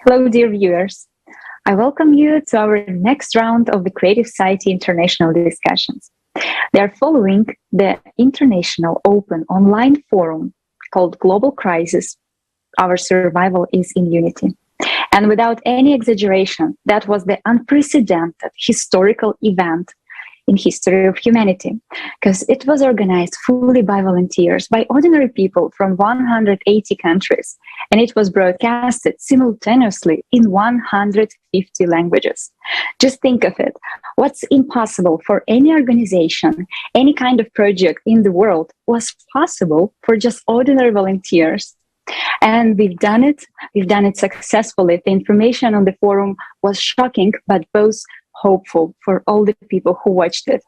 Hello, dear viewers. I welcome you to our next round of the Creative Society International discussions. They are following the International Open Online Forum called Global Crisis. Our survival is in unity. And without any exaggeration, that was the unprecedented historical event in history of humanity, because it was organized fully by volunteers, by ordinary people from 180 countries, and it was broadcasted simultaneously in 150 languages. Just think of it. What's impossible for any organization, any kind of project in the world was possible for just ordinary volunteers. And we've done it successfully. The information on the forum was shocking, but both hopeful for all the people who watched it.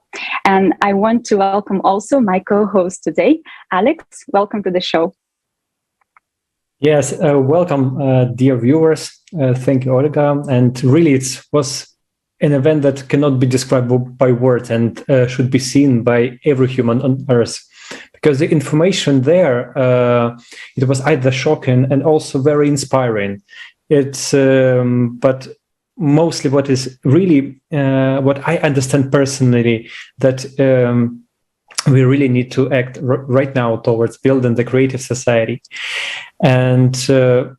And I want to welcome also my co-host today, Alex. Welcome to the show. Yes, welcome, dear viewers. Thank you, Olga. And really, it was an event that cannot be described by words and should be seen by every human on Earth. Because the information there, it was either shocking and also very inspiring. But mostly what is really what I understand personally, that we really need to act right now towards building the creative society. And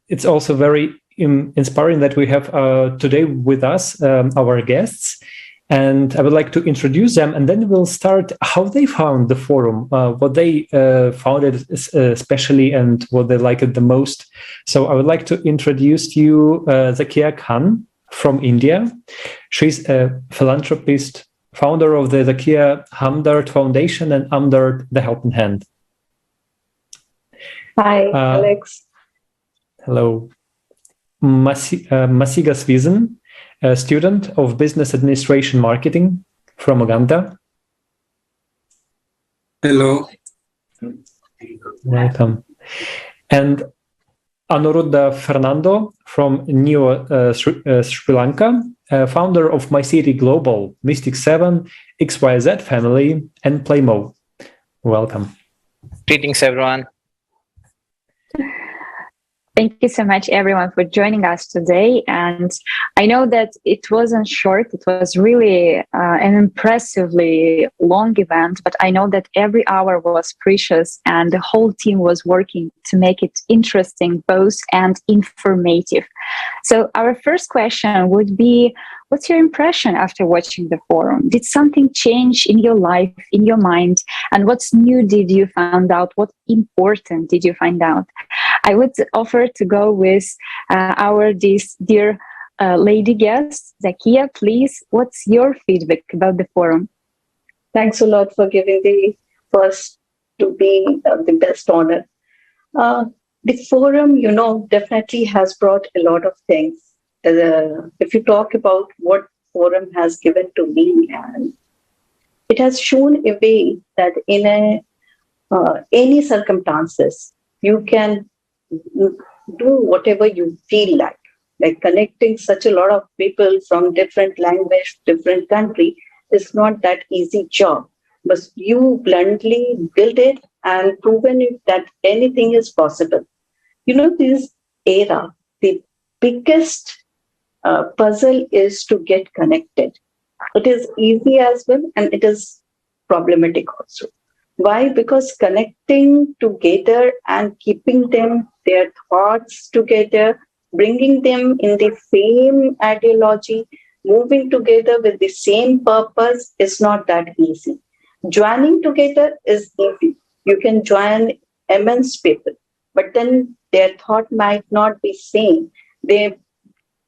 it's also very inspiring that we have today with us our guests. And I would like to introduce them, and then we'll start how they found the forum, what they found it especially, and what they liked it the most. So I would like to introduce you Zakia Khan from India. She's a philanthropist, founder of the Zakia Hamdard Foundation and Hamdard the Helping Hand. Hi, Alex. Hello. Masiga Swizen, a student of Business Administration Marketing from Uganda. Hello. Welcome. And Anuruddha Fernando from New Sri Lanka, founder of My City Global, Mystic 7, XYZ Family, and Playmo. Welcome. Greetings, everyone. Thank you so much, everyone, for joining us today. And I know that it wasn't short. It was really an impressively long event, but I know that every hour was precious and the whole team was working to make it interesting, both and informative. So our first question would be, what's your impression after watching the forum? Did something change in your life, in your mind? And what's new did you find out? What important did you find out? I would offer to go with our dear lady guest, Zakia. Please, what's your feedback about the forum? Thanks a lot for giving the first to be the best honor. The forum, definitely has brought a lot of things. If you talk about what forum has given to me, and it has shown a way that in any circumstances, you can do whatever you feel like connecting such a lot of people from different language, different country is not that easy job, but you bluntly build it and proven it that anything is possible. This era, the biggest puzzle is to get connected. It is easy as well, and it is problematic also. Why? Because connecting together and keeping their thoughts together, bringing them in the same ideology, moving together with the same purpose is not that easy. Joining together is easy. You can join immense people, but then their thought might not be same. They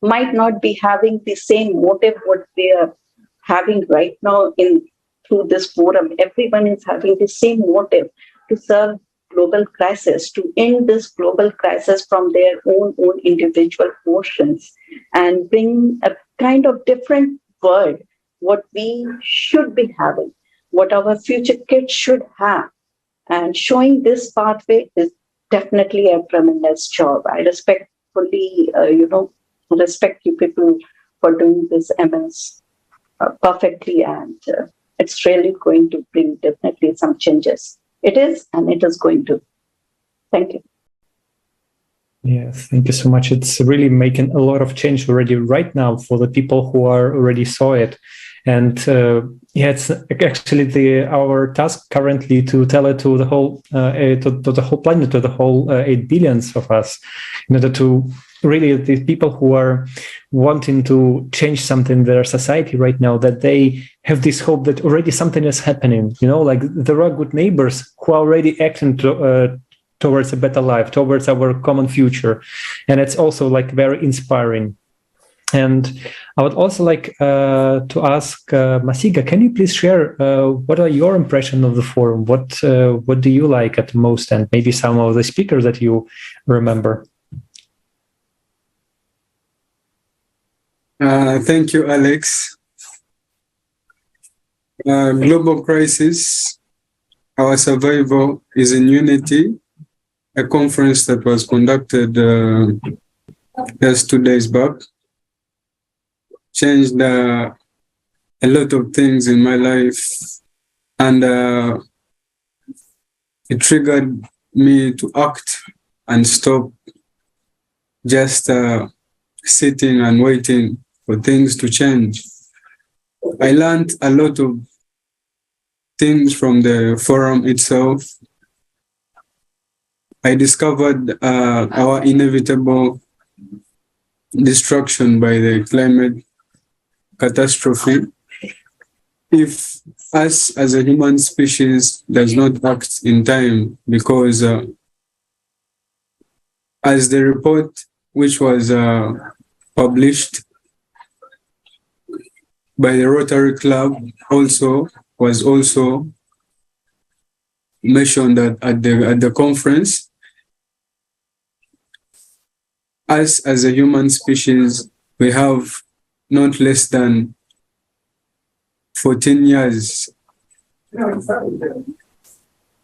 might not be having the same motive what they are having right now through this forum. Everyone is having the same motive to serve global crisis, to end this global crisis from their own individual portions and bring a kind of different world, what we should be having, what our future kids should have. And showing this pathway is definitely a tremendous job. I respectfully, respect you people for doing this immense perfectly, and it's really going to bring definitely some changes. It is, and it is going to. Thank you. Yes, thank you so much. It's really making a lot of change already right now for the people who are already saw it. And it's actually our task currently to tell it to the whole to the whole planet, to the whole 8 billions of us, in order to really the people who are wanting to change something in their society right now, that they have this hope that already something is happening. Like there are good neighbors who are already acting towards a better life, towards our common future, and it's also like very inspiring. And I would also like to ask Masiga, can you please share what are your impressions of the forum? What do you like at the most, and maybe some of the speakers that you remember? Thank you, Alex. Global Crisis, Our Survival is in Unity, a conference that was conducted just 2 days back, changed a lot of things in my life, and it triggered me to act and stop just sitting and waiting for things to change. I learned a lot of things from the forum itself. I discovered our inevitable destruction by the climate catastrophe if us as a human species does not act in time, because as the report which was published by the Rotary Club was also mentioned at the conference, us as a human species, we have not less than 14 years.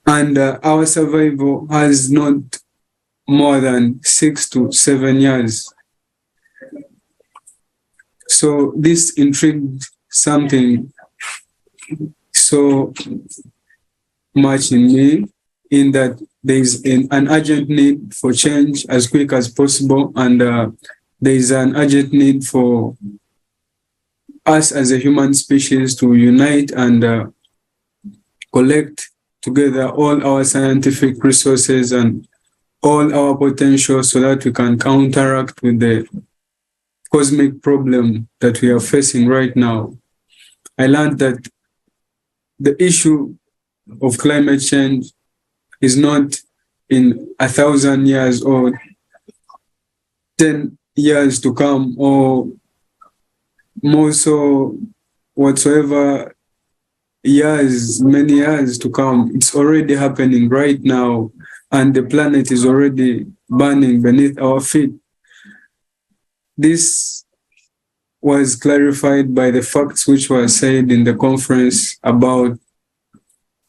And our survival has not more than 6 to 7 years. So this intrigued something so much in me, in that there is an urgent need for change as quick as possible, and there is an urgent need for us as a human species to unite and collect together all our scientific resources and all our potential so that we can counteract with the cosmic problem that we are facing right now. I learned that the issue of climate change is not in 1,000 years or 10 years to come, or more so whatsoever years, many years to come. It's already happening right now, and the planet is already burning beneath our feet. This was clarified by the facts which were said in the conference about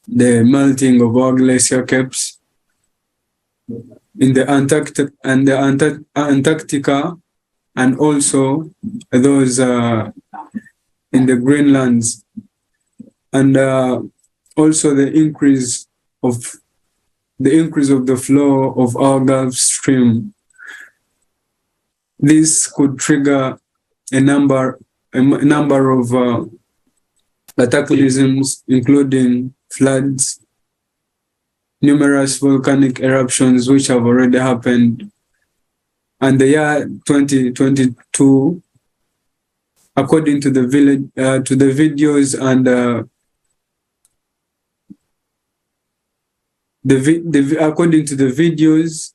the melting of our glacier caps in the Antarctica, and also those in the Greenlands, and also the increase of the flow of our Gulf Stream. This could trigger a number of cataclysms, including floods, numerous volcanic eruptions which have already happened. And the year 2022, according to the videos and according to the videos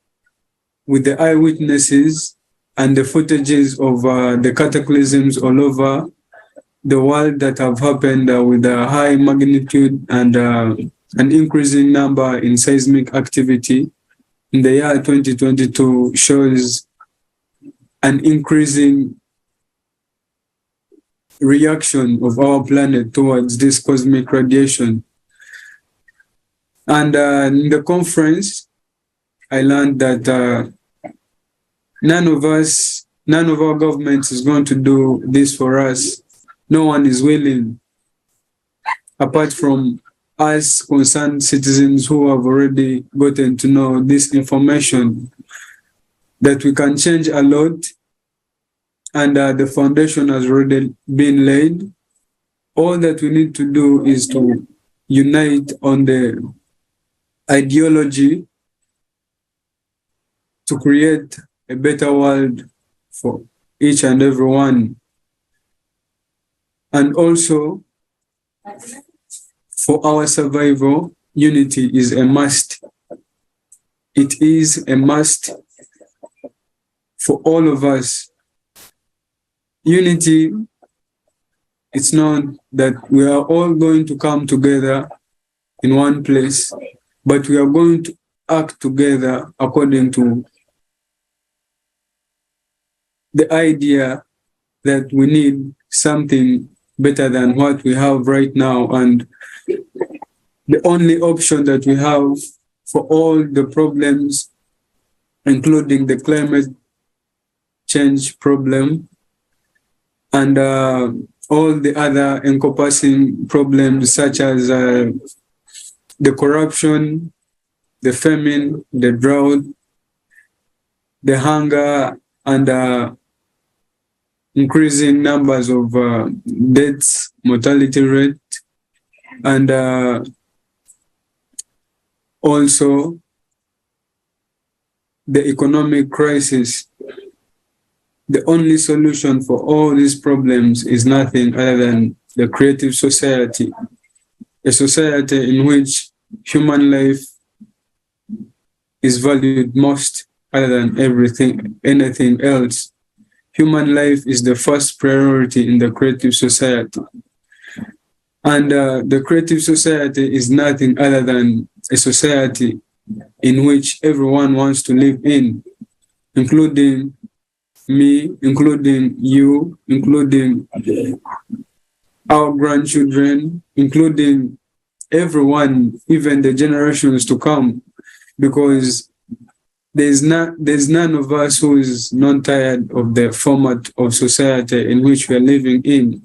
with the eyewitnesses and the footages of the cataclysms all over the world that have happened with a high magnitude and an increasing number in seismic activity in the year 2022 shows an increasing reaction of our planet towards this cosmic radiation. And in the conference, I learned that none of our governments is going to do this for us. No one is willing, apart from us concerned citizens who have already gotten to know this information. that we can change a lot, and the foundation has already been laid. All that we need to do is to unite on the ideology to create a better world for each and every one. And also, for our survival, unity is a must. It is a must for all of us. Unity, it's not that we are all going to come together in one place, but we are going to act together according to the idea that we need something better than what we have right now. And the only option that we have for all the problems, including the climate change problem and all the other encompassing problems such as the corruption, the famine, the drought, the hunger, and increasing numbers of deaths, mortality rate, and also the economic crisis. The only solution for all these problems is nothing other than the creative society, a society in which human life is valued most other than anything else. Human life is the first priority in the creative society. And the creative society is nothing other than a society in which everyone wants to live in, including me, including you, including our grandchildren, including everyone, even the generations to come, because there's none of us who is not tired of the format of society in which we are living in,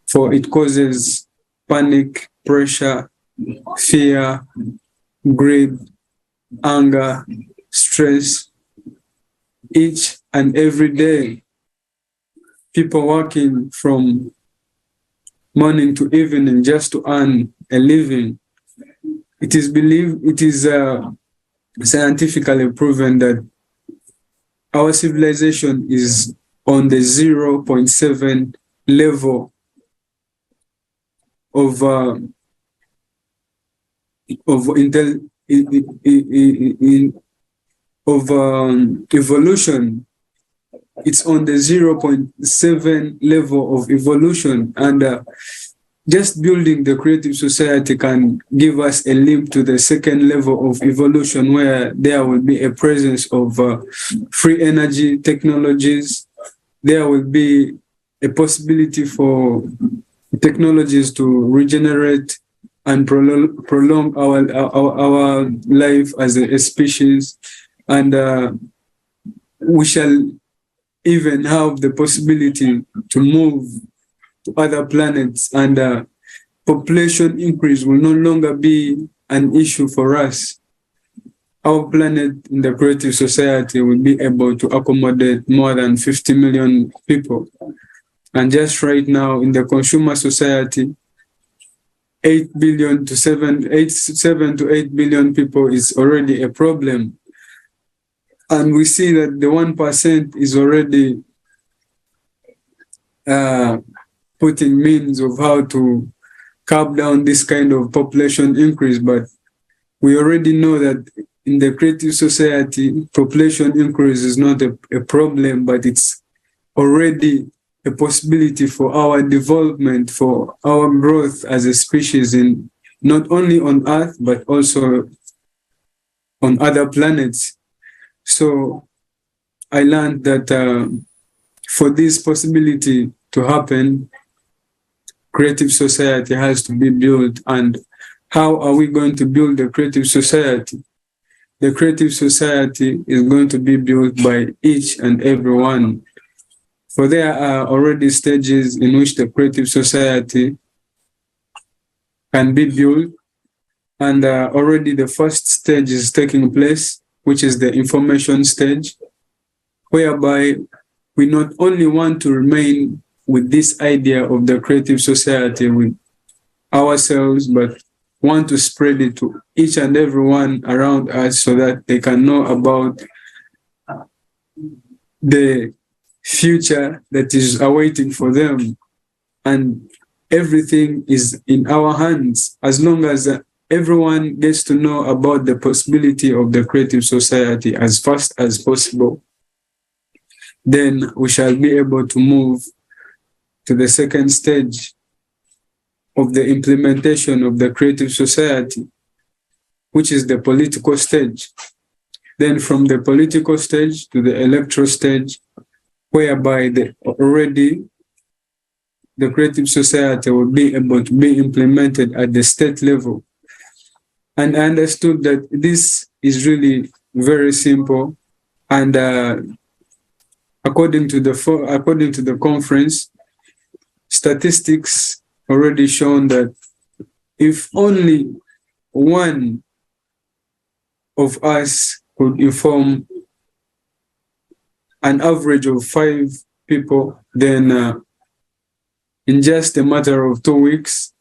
for it causes panic, pressure, fear, greed, anger, stress. Each and every day, people working from morning to evening just to earn a living. It is scientifically proven that our civilization is on the 0.7 level of evolution. It's on the 0.7 level of evolution, and just building the creative society can give us a leap to the second level of evolution, where there will be a presence of free energy technologies. There will be a possibility for technologies to regenerate and prolong our life as a species, and we shall even have the possibility to move to other planets, and population increase will no longer be an issue for us. Our planet in the creative society will be able to accommodate more than 50 million people. And just right now in the consumer society, 7 to 8 billion people is already a problem. And we see that the 1% is already putting means of how to curb down this kind of population increase. But we already know that in the creative society, population increase is not a problem, but it's already a possibility for our development, for our growth as a species, in not only on Earth, but also on other planets. So I learned that for this possibility to happen, creative society has to be built. And how are we going to build the creative society? The creative society is going to be built by each and every one. For there are already stages in which the creative society can be built, and already the first stage is taking place, which is the information stage. whereby we not only want to remain with this idea of the creative society with ourselves, but want to spread it to each and everyone around us so that they can know about the future that is awaiting for them. And everything is in our hands. As long as everyone gets to know about the possibility of the creative society as fast as possible, then we shall be able to move to the second stage of the implementation of the creative society, which is the political stage. Then from the political stage to the electoral stage, whereby already the creative society will be able to be implemented at the state level. And I understood that this is really very simple. And according to the conference, statistics already shown that if only one of us could inform an average of 5 people, then in just a matter of 2 weeks,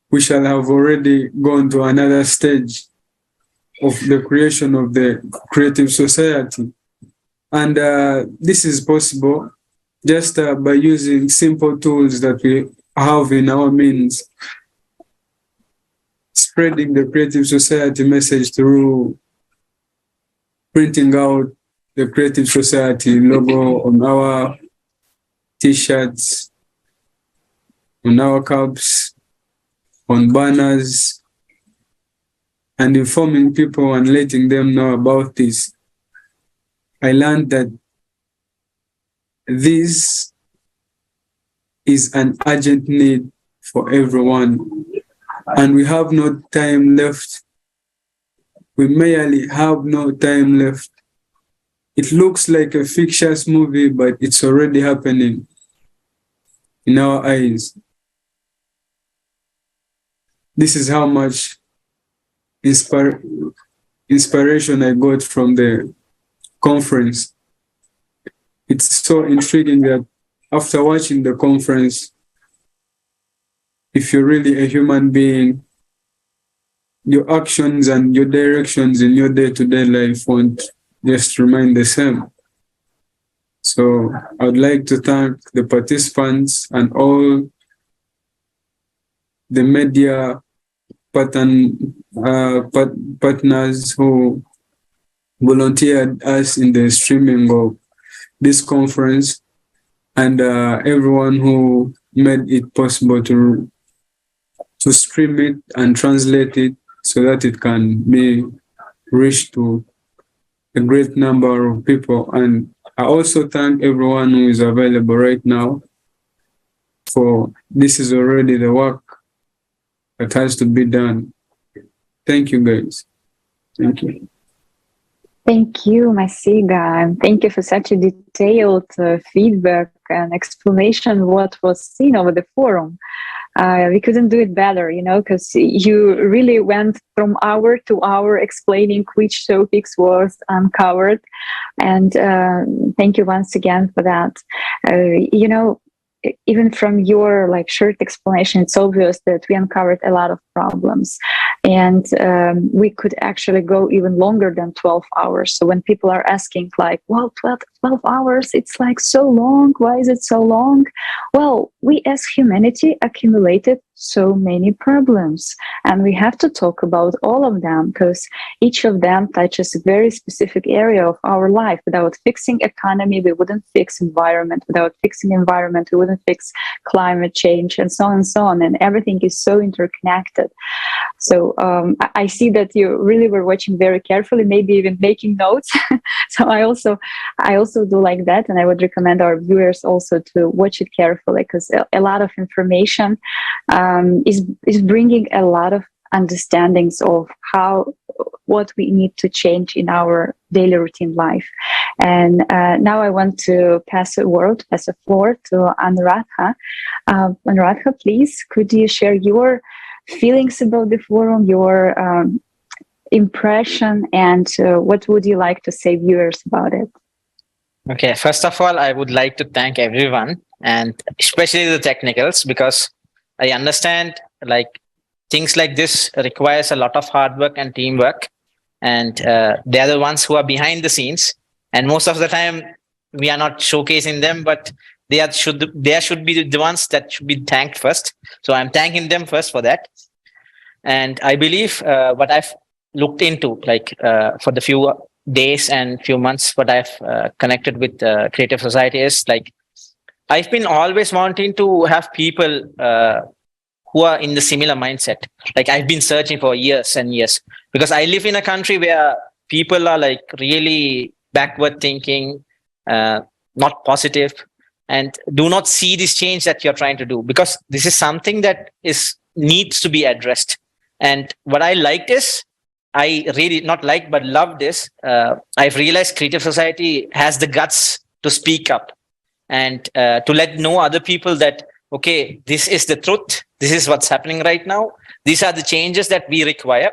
we shall have already gone to another stage of the creation of the creative society. And this is possible just by using simple tools that we have in our means, spreading the creative society message through printing out the creative society logo on our t-shirts, on our cups, on banners, and informing people and letting them know about this. I learned that this is an urgent need for everyone, and we have no time left. We merely have no time left. It looks like a fictitious movie, but it's already happening in our eyes. This is how much inspiration I got from the conference. It's so intriguing that after watching the conference, if you're really a human being, your actions and your directions in your day-to-day life won't just remain the same. So I would like to thank the participants and all the media partners who volunteered us in the streaming of this conference, and everyone who made it possible to stream it and translate it so that it can be reached to a great number of people. And I also thank everyone who is available right now, for this is already the work that has to be done. Thank you, guys. Thank you. Thank you, Masiga, and thank you for such a detailed feedback and explanation of what was seen over the forum. We couldn't do it better, because you really went from hour to hour explaining which topics was uncovered. And thank you once again for that. Even from your short explanation, it's obvious that we uncovered a lot of problems, and we could actually go even longer than 12 hours. So when people are asking 12 hours, it's so long. Why is it so long? Well, we as humanity accumulated so many problems, and we have to talk about all of them, because each of them touches a very specific area of our life. Without fixing economy, we wouldn't fix environment. Without fixing environment, we wouldn't fix climate change, and so on and so on. And everything is so interconnected. So I see that you really were watching very carefully, maybe even making notes. So I also do like that, and I would recommend our viewers also to watch it carefully, because a lot of information is bringing a lot of understandings of what we need to change in our daily routine life. And now I want to pass the floor to Anuradha. Anuradha, please, could you share your feelings about the forum, your impression, and what would you like to say viewers about it? Okay, first of all, I would like to thank everyone and especially the technicals because I understand like things like this requires a lot of hard work and teamwork, and they are the ones who are behind the scenes. And most of the time, we are not showcasing them, but they should be the ones that should be thanked first. So I'm thanking them first for that. And I believe what I've looked into, like for the few days and few months, what I've connected with Creative Society is like I've been always wanting to have people who are in the similar mindset. Like I've been searching for years and years because I live in a country where people are like really backward thinking, not positive, and do not see this change that you're trying to do because this is something that is needs to be addressed. And what I liked is I really not like but love this. I've realized Creative Society has the guts to speak up and to let know other people that okay, this is the truth. This is what's happening right now. These are the changes that we require.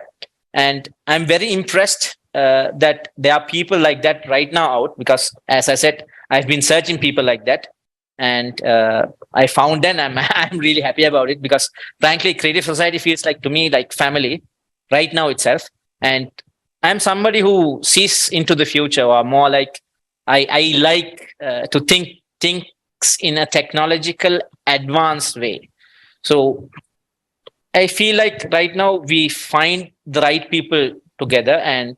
And I'm very impressed that there are people like that right now out because, as I said, I've been searching people like that. And I found them. I'm really happy about it because, frankly, Creative Society feels like to me like family right now itself. And I'm somebody who sees into the future or more like I like to think in a technological advanced way. So I feel like right now we find the right people together and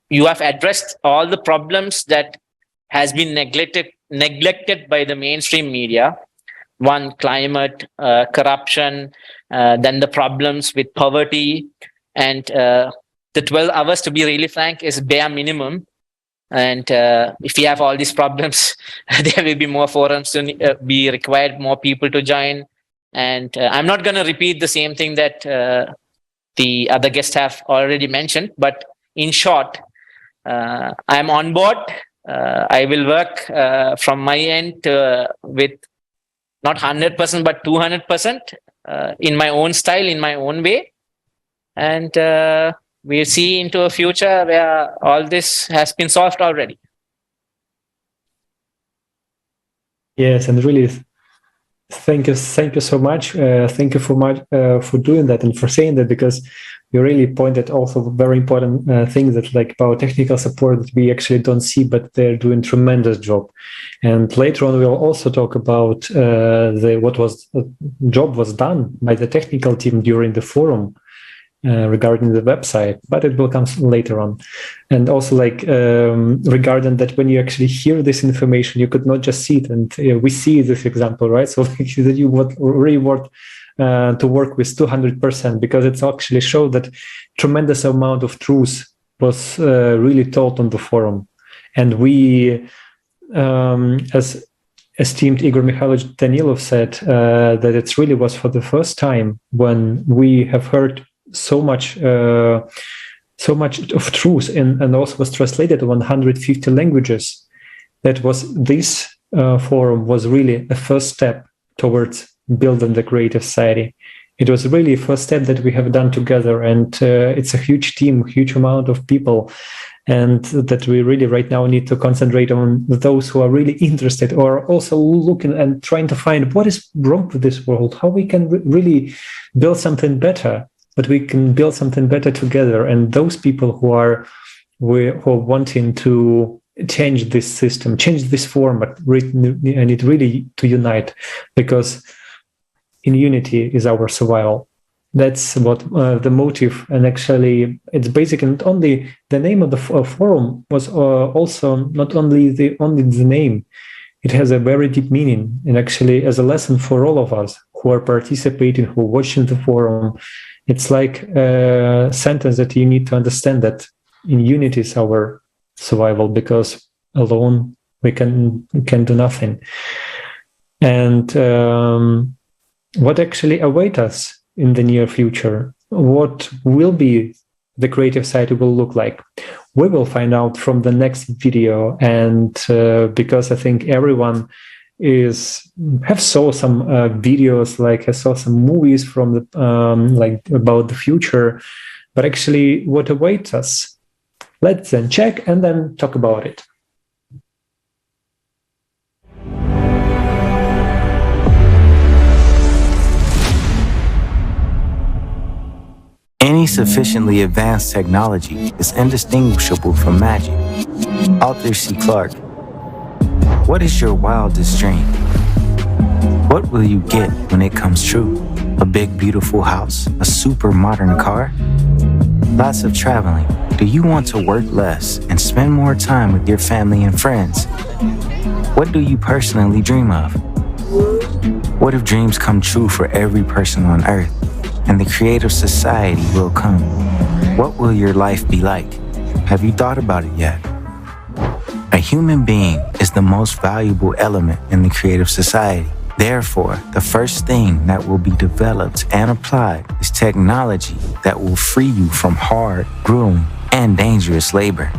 you have addressed all the problems that has been neglected by the mainstream media. One, climate, corruption, then the problems with poverty, and the 12 hours, to be really frank, is bare minimum. And if we have all these problems, there will be more forums to be required, more people to join. And I'm not going to repeat the same thing that the other guests have already mentioned. But in short, I'm on board. I will work from my end with not 100%, but 200% in my own style, in my own way. And we'll see into a future where all this has been solved already. Yes, and really, thank you so much. Thank you for doing that and for saying that because you really pointed also very important things that like about technical support that we actually don't see, but they're doing tremendous job. And later on, we'll also talk about what was job was done by the technical team during the forum. Regarding the website, but it will come later on. And also like regarding that when you actually hear this information, you could not just see it. And we see this example, right? So like that you would really want to work with 200% because it's actually show that tremendous amount of truth was really taught on the forum. And we, as esteemed Igor Mikhailovich Danilov said, that it really was for the first time when we have heard so much of truth and also was translated to 150 languages. That was this forum was really a first step towards building the Creative Society. It was really a first step that we have done together, and it's a huge team, huge amount of people, and that we really right now need to concentrate on those who are really interested or also looking and trying to find what is wrong with this world, how we can really build something better. But we can build something better together. And those people who are wanting to change this system, change this format, need really to unite, because in unity is our survival. That's what the motive. And actually, it's basically not only the name of the forum was also not only the name. It has a very deep meaning, and actually, as a lesson for all of us who are participating, who are watching the forum. It's like a sentence that you need to understand that in unity is our survival, because alone we can do nothing. And what actually awaits us in the near future? What will be the Creative Society will look like? We will find out from the next video, and because I think everyone have saw some videos, like I saw some movies from the like about the future, but actually what awaits us, let's then check and then talk about it. sufficiently advanced technology is indistinguishable from magic. Author C. Clarke. What is your wildest dream? What will you get when it comes true? A big, beautiful house? A super modern car? Lots of traveling. Do you want to work less and spend more time with your family and friends? What do you personally dream of? What if dreams come true for every person on Earth and the creative society will come? What will your life be like? Have you thought about it yet? A human being is the most valuable element in the creative society. Therefore, the first thing that will be developed and applied is technology that will free you from hard, grueling, and dangerous labor.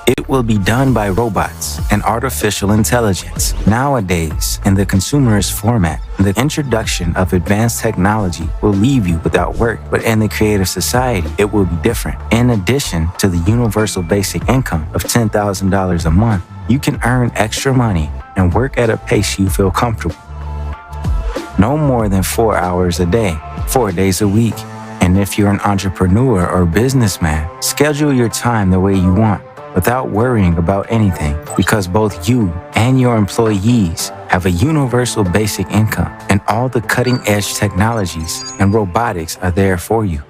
It will be done by robots and artificial intelligence. Nowadays, in the consumerist format, the introduction of advanced technology will leave you without work, but in the creative society, it will be different. In addition to the universal basic income of $10,000 a month, you can earn extra money and work at a pace you feel comfortable. No more than 4 hours a day, 4 days a week. And if you're an entrepreneur or businessman, schedule your time the way you want without worrying about anything, because both you and your employees have a universal basic income, and all the cutting-edge technologies and robotics are there for you.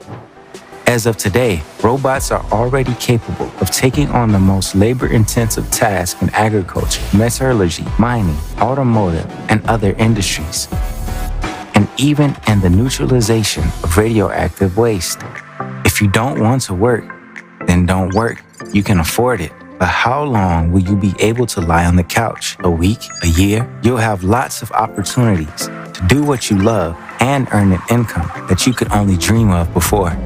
As of today, robots are already capable of taking on the most labor-intensive tasks in agriculture, metallurgy, mining, automotive, and other industries, and even in the neutralization of radioactive waste. If you don't want to work, then don't work. You can afford it. But how long will you be able to lie on the couch? A week? A year? You'll have lots of opportunities to do what you love and earn an income that you could only dream of before.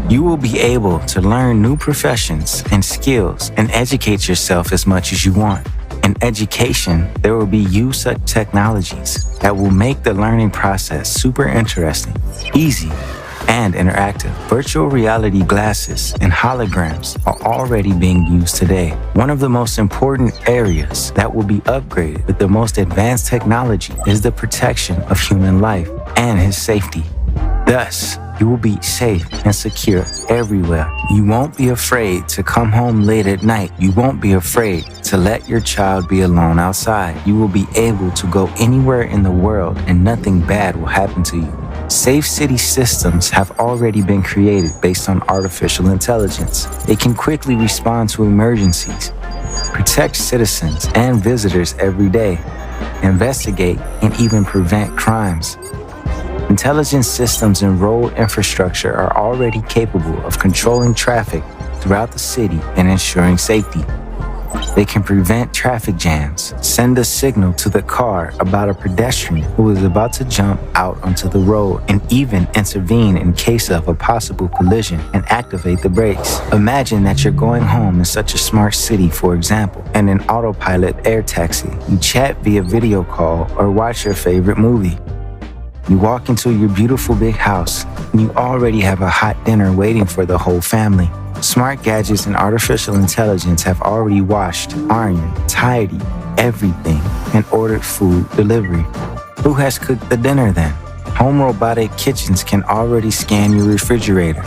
You will be able to learn new professions and skills and educate yourself as much as you want. In education, there will be use of technologies that will make the learning process super interesting, easy, and interactive. Virtual reality glasses and holograms are already being used today. One of the most important areas that will be upgraded with the most advanced technology is the protection of human life and his safety. Thus, you will be safe and secure everywhere. You won't be afraid to come home late at night. You won't be afraid to let your child be alone outside. You will be able to go anywhere in the world and nothing bad will happen to you. Safe city systems have already been created based on artificial intelligence. They can quickly respond to emergencies, protect citizens and visitors every day, investigate and even prevent crimes. Intelligence systems and road infrastructure are already capable of controlling traffic throughout the city and ensuring safety. They can prevent traffic jams, send a signal to the car about a pedestrian who is about to jump out onto the road, and even intervene in case of a possible collision and activate the brakes. Imagine that you're going home in such a smart city, for example, and an autopilot air taxi. You chat via video call or watch your favorite movie. You walk into your beautiful big house and you already have a hot dinner waiting for the whole family. Smart gadgets and artificial intelligence have already washed, ironed, tidied everything and ordered food delivery. Who has cooked the dinner then? Home robotic kitchens can already scan your refrigerator,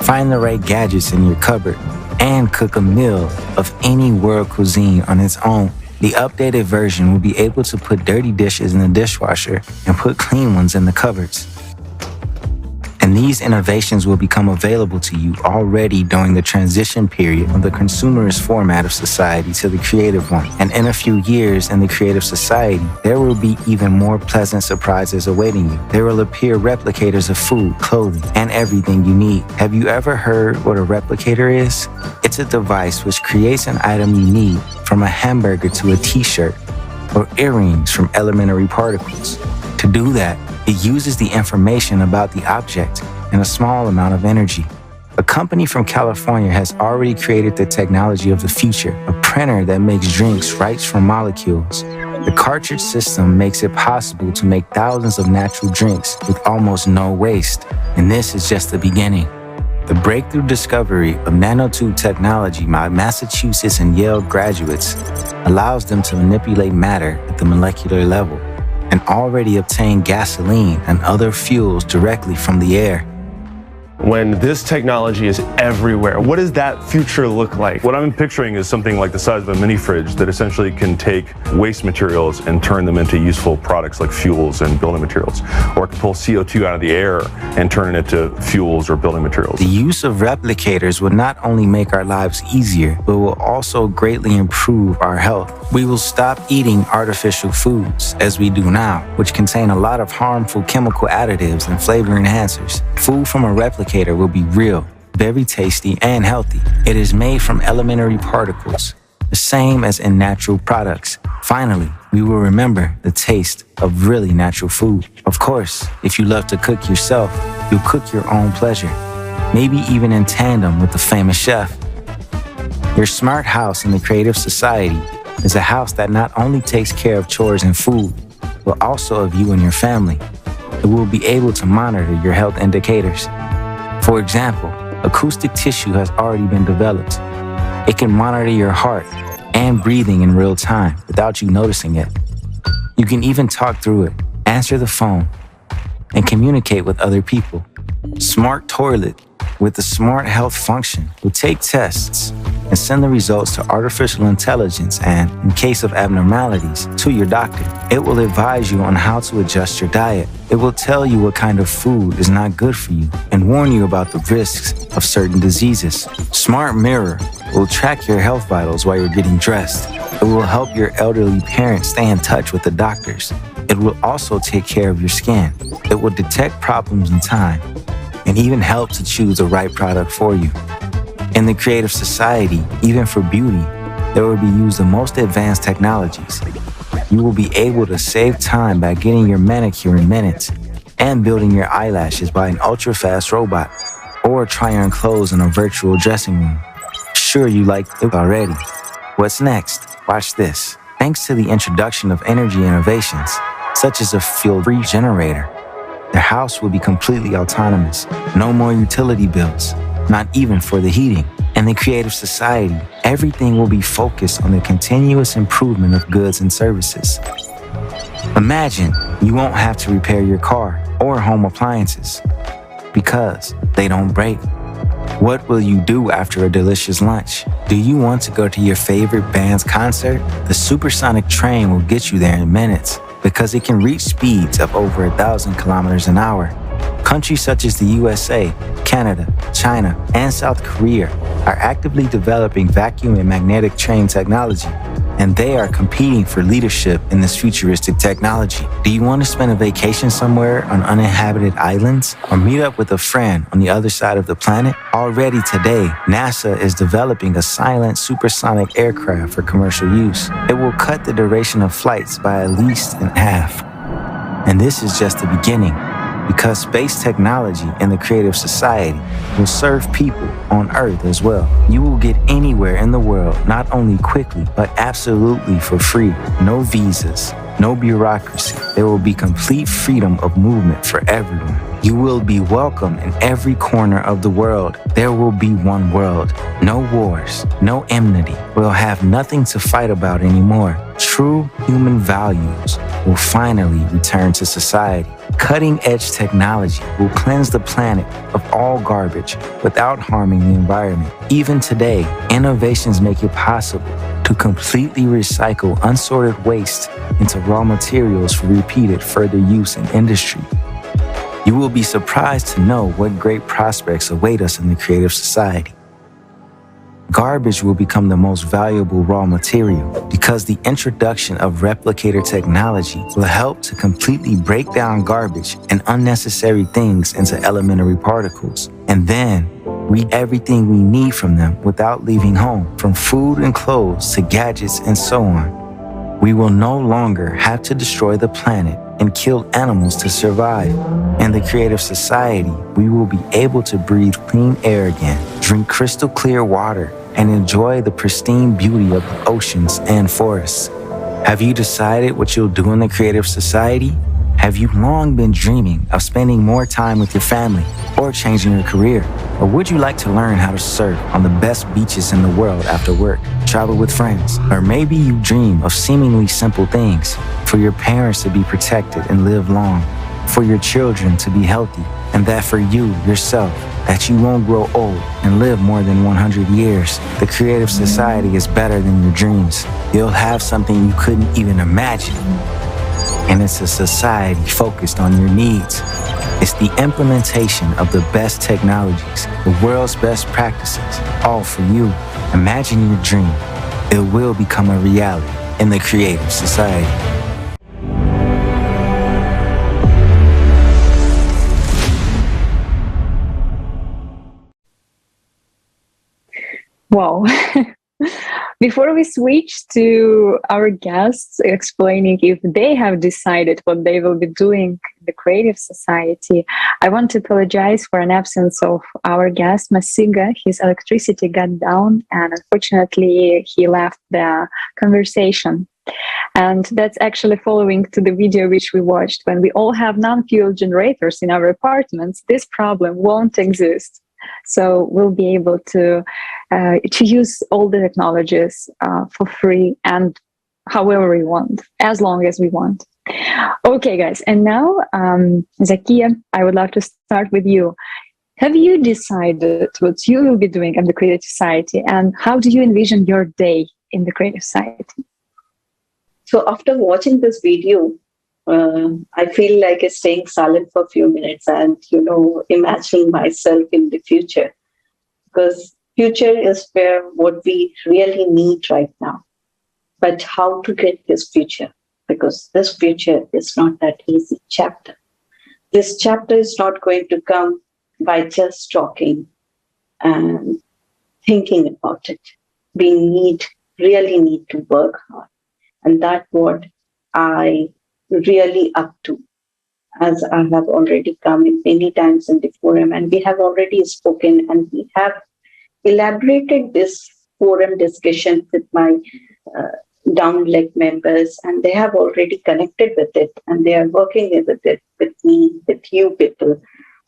find the right gadgets in your cupboard, and cook a meal of any world cuisine on its own. The updated version will be able to put dirty dishes in the dishwasher and put clean ones in the cupboards. And these innovations will become available to you already during the transition period from the consumerist format of society to the creative one. And in a few years in the creative society, there will be even more pleasant surprises awaiting you. There will appear replicators of food, clothing, and everything you need. Have you ever heard what a replicator is? It's a device which creates an item you need, from a hamburger to a t-shirt, or earrings from elementary particles. To do that, it uses the information about the object and a small amount of energy. A company from California has already created the technology of the future, a printer that makes drinks right from molecules. The cartridge system makes it possible to make thousands of natural drinks with almost no waste. And this is just the beginning. The breakthrough discovery of nanotube technology by Massachusetts and Yale graduates allows them to manipulate matter at the molecular level and already obtain gasoline and other fuels directly from the air. when this technology is everywhere? What does that future look like? What I'm picturing is something like the size of a mini fridge that essentially can take waste materials and turn them into useful products like fuels and building materials, or it can pull CO2 out of the air and turn it into fuels or building materials. The use of replicators will not only make our lives easier, but will also greatly improve our health. We will stop eating artificial foods, as we do now, which contain a lot of harmful chemical additives and flavor enhancers. Food from a replicator will be real, very tasty, and healthy. It is made from elementary particles, the same as in natural products. Finally, we will remember the taste of really natural food. Of course, if you love to cook yourself, you'll cook your own pleasure, maybe even in tandem with the famous chef. Your smart house in the Creative Society is a house that not only takes care of chores and food, but also of you and your family. It will be able to monitor your health indicators. For example, acoustic tissue has already been developed. It can monitor your heart and breathing in real time without you noticing it. You can even talk through it, answer the phone, and communicate with other people. Smart Toilet with the smart health function will take tests and send the results to artificial intelligence and, in case of abnormalities, to your doctor. It will advise you on how to adjust your diet. It will tell you what kind of food is not good for you and warn you about the risks of certain diseases. Smart Mirror will track your health vitals while you're getting dressed. It will help your elderly parents stay in touch with the doctors. It will also take care of your skin. It will detect problems in time and even help to choose the right product for you. In the Creative Society, even for beauty, there will be used the most advanced technologies. You will be able to save time by getting your manicure in minutes and building your eyelashes by an ultra-fast robot, or try on clothes in a virtual dressing room. Sure, you like it already. What's next? Watch this. Thanks to the introduction of energy innovations, such as a fuel-free generator, the house will be completely autonomous. No more utility bills, not even for the heating. In the Creative Society, everything will be focused on the continuous improvement of goods and services. Imagine you won't have to repair your car or home appliances because they don't break. What will you do after a delicious lunch? Do you want to go to your favorite band's concert? The supersonic train will get you there in minutes because it can reach speeds of over 1,000 kilometers an hour. Countries such as the USA, Canada, China, and South Korea are actively developing vacuum and magnetic train technology, and they are competing for leadership in this futuristic technology. Do you want to spend a vacation somewhere on uninhabited islands or meet up with a friend on the other side of the planet? Already today, NASA is developing a silent supersonic aircraft for commercial use. It will cut the duration of flights by at least in half. And this is just the beginning, because space technology and the Creative Society will serve people on Earth as well. You will get anywhere in the world, not only quickly, but absolutely for free. No visas, no bureaucracy. There will be complete freedom of movement for everyone. You will be welcome in every corner of the world. There will be one world. No wars, no enmity. We'll have nothing to fight about anymore. True human values will finally return to society. Cutting-edge technology will cleanse the planet of all garbage without harming the environment. Even today, innovations make it possible to completely recycle unsorted waste into raw materials for repeated further use in industry. You will be surprised to know what great prospects await us in the Creative Society. Garbage will become the most valuable raw material because the introduction of replicator technology will help to completely break down garbage and unnecessary things into elementary particles, and then read everything we need from them without leaving home, from food and clothes to gadgets and so on. We will no longer have to destroy the planet and kill animals to survive. In the Creative Society, we will be able to breathe clean air again, drink crystal clear water, and enjoy the pristine beauty of the oceans and forests. Have you decided what you'll do in the Creative Society? Have you long been dreaming of spending more time with your family or changing your career? Or would you like to learn how to surf on the best beaches in the world after work, travel with friends? Or maybe you dream of seemingly simple things, for your parents to be protected and live long, for your children to be healthy, and that for you, yourself, that you won't grow old and live more than 100 years. The creative society is better than your dreams. You'll have something you couldn't even imagine. And it's a society focused on your needs. It's the implementation of the best technologies, the world's best practices, all for you. Imagine your dream. It will become a reality in the creative society. Wow. Before we switch to our guests explaining if they have decided what they will be doing in the Creative Society, I want to apologize for an absence of our guest, Masiga. His electricity got down and unfortunately he left the conversation. And that's actually following to the video which we watched. When we all have non-fuel generators in our apartments, this problem won't exist. So we'll be able to use all the technologies for free and however we want, as long as we want. Okay, guys. And now, Zakia, I would love to start with you. Have you decided what you will be doing in the Creative Society, and how do you envision your day in the Creative Society? So after watching this video, I feel like staying silent for a few minutes and, imagining myself in the future. Because future is where what we really need right now. But how to get this future? Because this future is not that easy chapter. This chapter is not going to come by just talking and thinking about it. We really need to work hard. And that's what I really up to, as I have already come in many times in the forum, and we have already spoken and we have elaborated this forum discussion with my down-leg members, and they have already connected with it and they are working with it with me, with you people.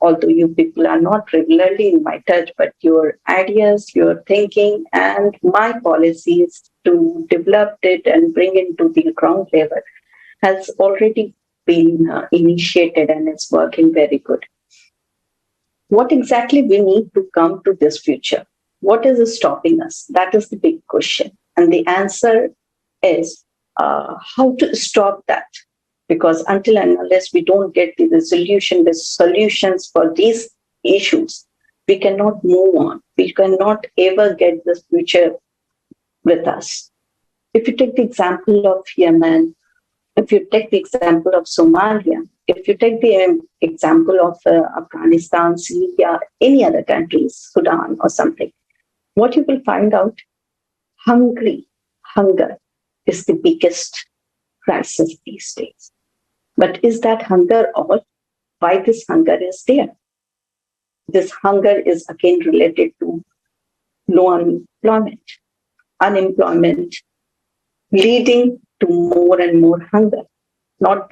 Although you people are not regularly in my touch, but your ideas, your thinking, and my policies to develop it and bring it to the ground level has already been initiated and it's working very good. What exactly we need to come to this future? What is stopping us? That is the big question. And the answer is how to stop that. Because until and unless we don't get the resolution, the solutions for these issues, we cannot move on. We cannot ever get this future with us. If you take the example of Yemen, if you take the example of Somalia, if you take the example of Afghanistan, Syria, any other countries, Sudan or something, what you will find out, hunger is the biggest crisis these days. But is that hunger all? Why this hunger is there? This hunger is again related to low unemployment, leading to more and more hunger. Not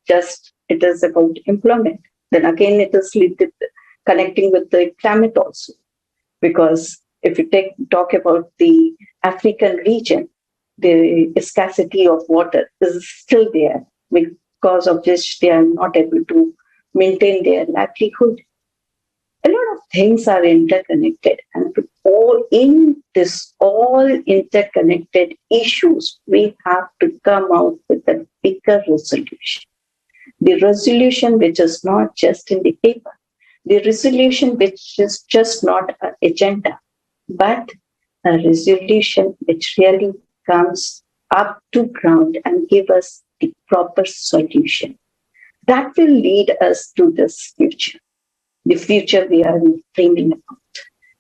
just it is about employment. Then again, it is connecting with the climate also. Because if you talk about the African region, the scarcity of water is still there, because of which they are not able to maintain their livelihood. A lot of things are interconnected, and all interconnected issues, we have to come out with a bigger resolution. The resolution which is not just in the paper, the resolution which is just not an agenda, but a resolution which really comes up to ground and give us the proper solution. That will lead us to this future. The future we are dreaming about.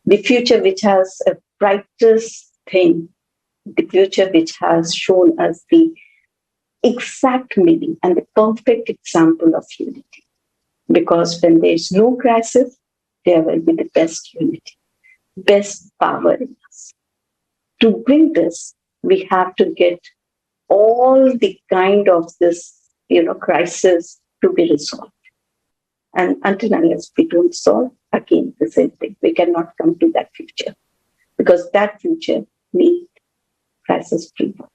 The future which has a brightest thing. The future which has shown us the exact meaning and the perfect example of unity. Because when there is no crisis, there will be the best unity, best power in us. To bring this, we have to get all the kind of this, crisis to be resolved. And until unless we don't solve, again, the same thing. We cannot come to that future. Because that future needs crisis-free world.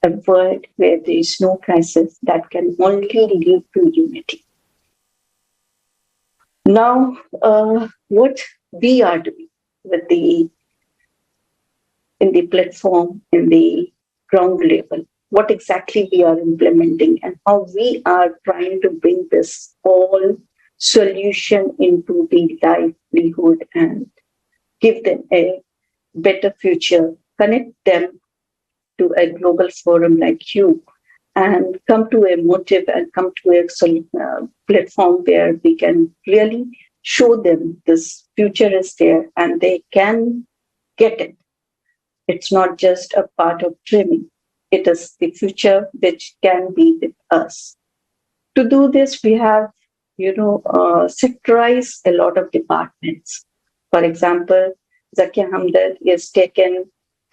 A world where there is no crisis that can only lead to unity. Now, what we are doing with in the platform, in the ground level, what exactly we are implementing and how we are trying to bring this whole solution into the livelihood and give them a better future, connect them to a global forum like you, and come to a motive and come to a platform where we can really show them this future is there and they can get it. It's not just a part of dreaming. It is the future which can be with us. To do this, we have, sectorized a lot of departments. For example, Zakia Hamdard is taken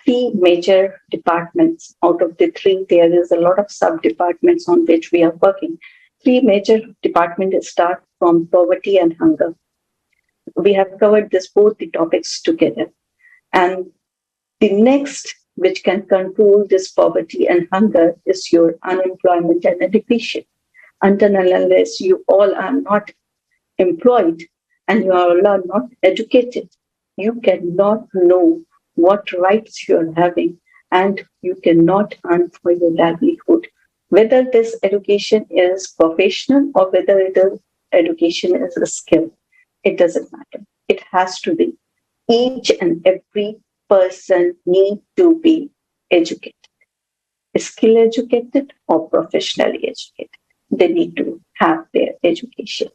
3 major departments. Out of the 3, there is a lot of sub-departments on which we are working. 3 major departments start from poverty and hunger. We have covered both the topics together. And the next, which can control this poverty and hunger, is your unemployment and education. Until and unless you all are not employed and you all are not educated, you cannot know what rights you are having and you cannot earn for your livelihood. Whether this education is professional or whether education is a skill, it doesn't matter. It has to be. Each and every person need to be educated, skill educated or professionally educated. They need to have their education.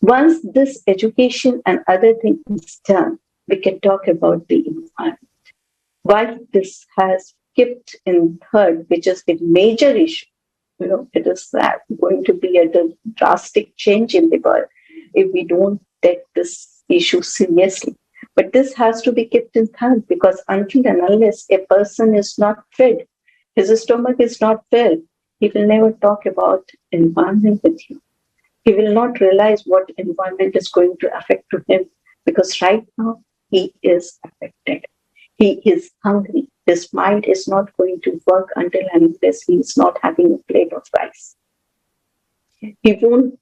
Once this education and other things is done, we can talk about the environment. Why this has kept in third, which is the major issue. It is going to be a drastic change in the world if we don't take this issue seriously. But this has to be kept in third because until and unless a person is not fed, his stomach is not filled, he will never talk about environment with you. He will not realize what environment is going to affect to him because right now he is affected. He is hungry. His mind is not going to work until and unless he is not having a plate of rice. He won't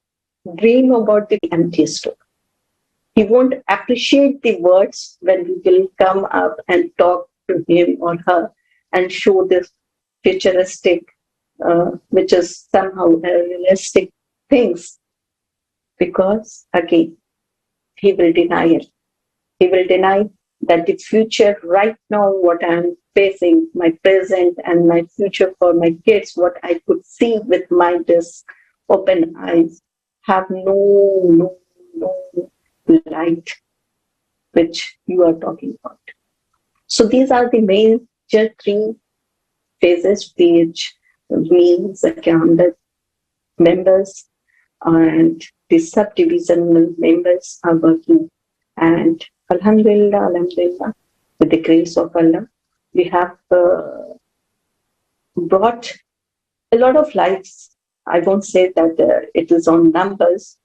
dream about the empty stomach. He won't appreciate the words when we will come up and talk to him or her and show this futuristic, which is somehow realistic things. Because again, he will deny it. He will deny that the future right now, what I'm facing, my present and my future for my kids, what I could see with my just open eyes, have no light which you are talking about. So these are the major 3 phases which means the members and the subdivisional members are working. And Alhamdulillah, with the grace of Allah, we have brought a lot of lives. I won't say that it is on numbers.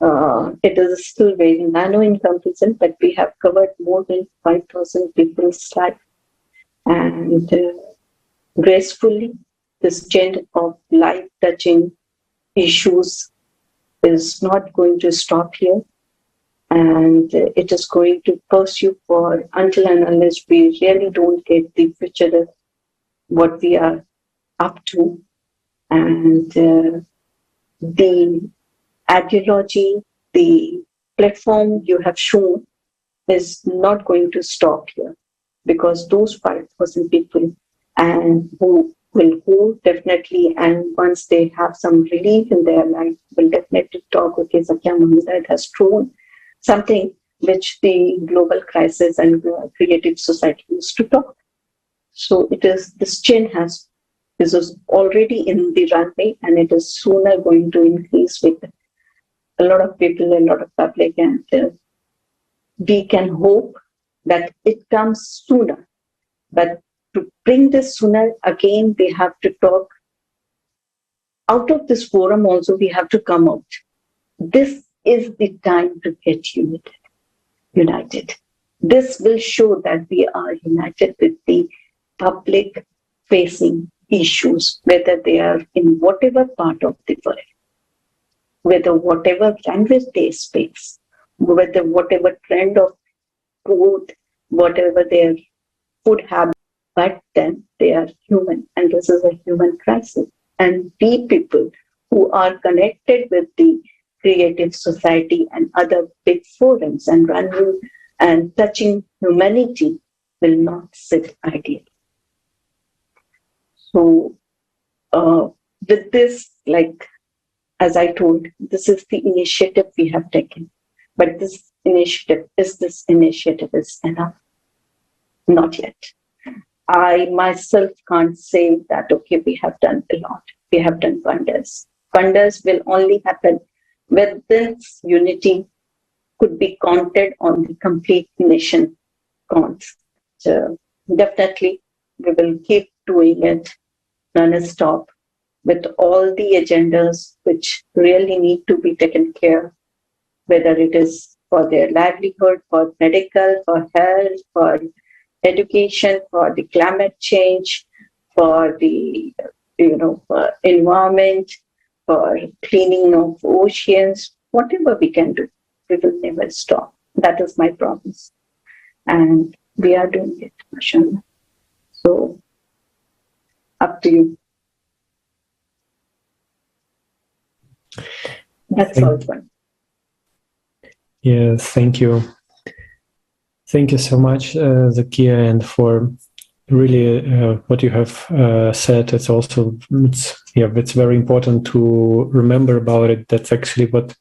It is still very nano in comparison, but we have covered more than 5,000 people's life. And gracefully, this chain of life-touching issues is not going to stop here. And it is going to pursue for until and unless we really don't get the future of what we are up to. And the ideology, the platform you have shown is not going to stop here because those 5,000 people and who will go definitely, and once they have some relief in their life, will definitely talk, okay, Zakia Hamdard has shown something which the global crisis and creative society used to talk. So it is, this chain this is already in the runway and it is sooner going to increase with a lot of people, a lot of public, and we can hope that it comes sooner. But to bring this sooner, again, we have to talk. Out of this forum also, we have to come out. This is the time to get united. This will show that we are united with the public facing issues, whether they are in whatever part of the world, whether whatever language they speak, whatever trend of food, whatever their food habit, but then they are human, and this is a human crisis. And we people who are connected with the creative society and other big forums and running and touching humanity will not sit idle. So with this, like, as I told, this is the initiative we have taken. But this initiative is enough? Not yet. I myself can't say that, okay, we have done a lot. We have done wonders. Wonders will only happen when this unity could be counted on the complete nation counts. So definitely we will keep doing it non-stop with all the agendas which really need to be taken care, whether it is for their livelihood, for medical, for health, for education, for the climate change, for the for environment, for cleaning of oceans, whatever we can do, we will never stop. That is my promise. And we are doing it, mashallah. So, up to you. That's all one. Yeah, thank you. Thank you so much, Zakia, and for really what you have said. It's very important to remember about it. That's actually what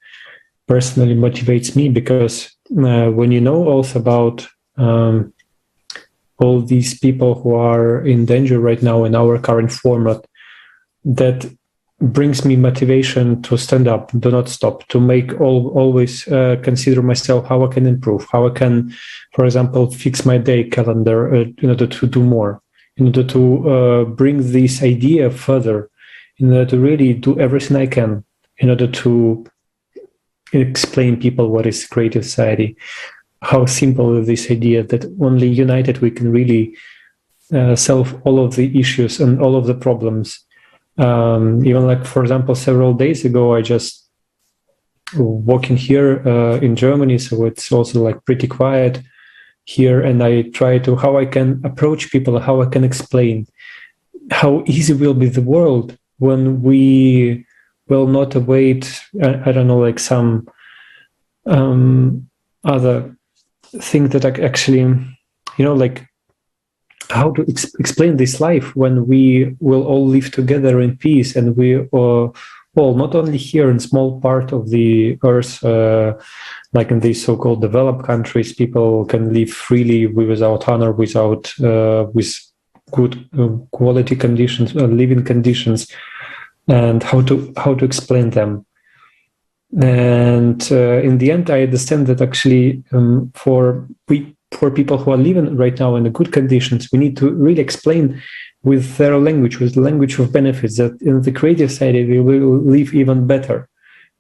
personally motivates me, because when you know also about all these people who are in danger right now in our current format, that brings me motivation to stand up, do not stop, to make always consider myself how I can improve, how I can, for example, fix my day calendar in order to do more, in order to bring this idea further, in order to really do everything I can, in order to explain people what is creative society, how simple is this idea that only united we can really solve all of the issues and all of the problems. Even like, for example, several days ago, I just walking here in Germany, so it's also like pretty quiet here, and I try to how I can approach people, how I can explain how easy will be the world when we will not await, I don't know, like some other thing that actually, like how to explain this life when we will all live together in peace, and we all, not only here in small part of the earth, like in these so-called developed countries, people can live freely without honor, with good quality conditions, living conditions, and how to explain them. And in the end, I understand that actually for people who are living right now in the good conditions, we need to really explain with their language, with the language of benefits, that in the creative side we will live even better.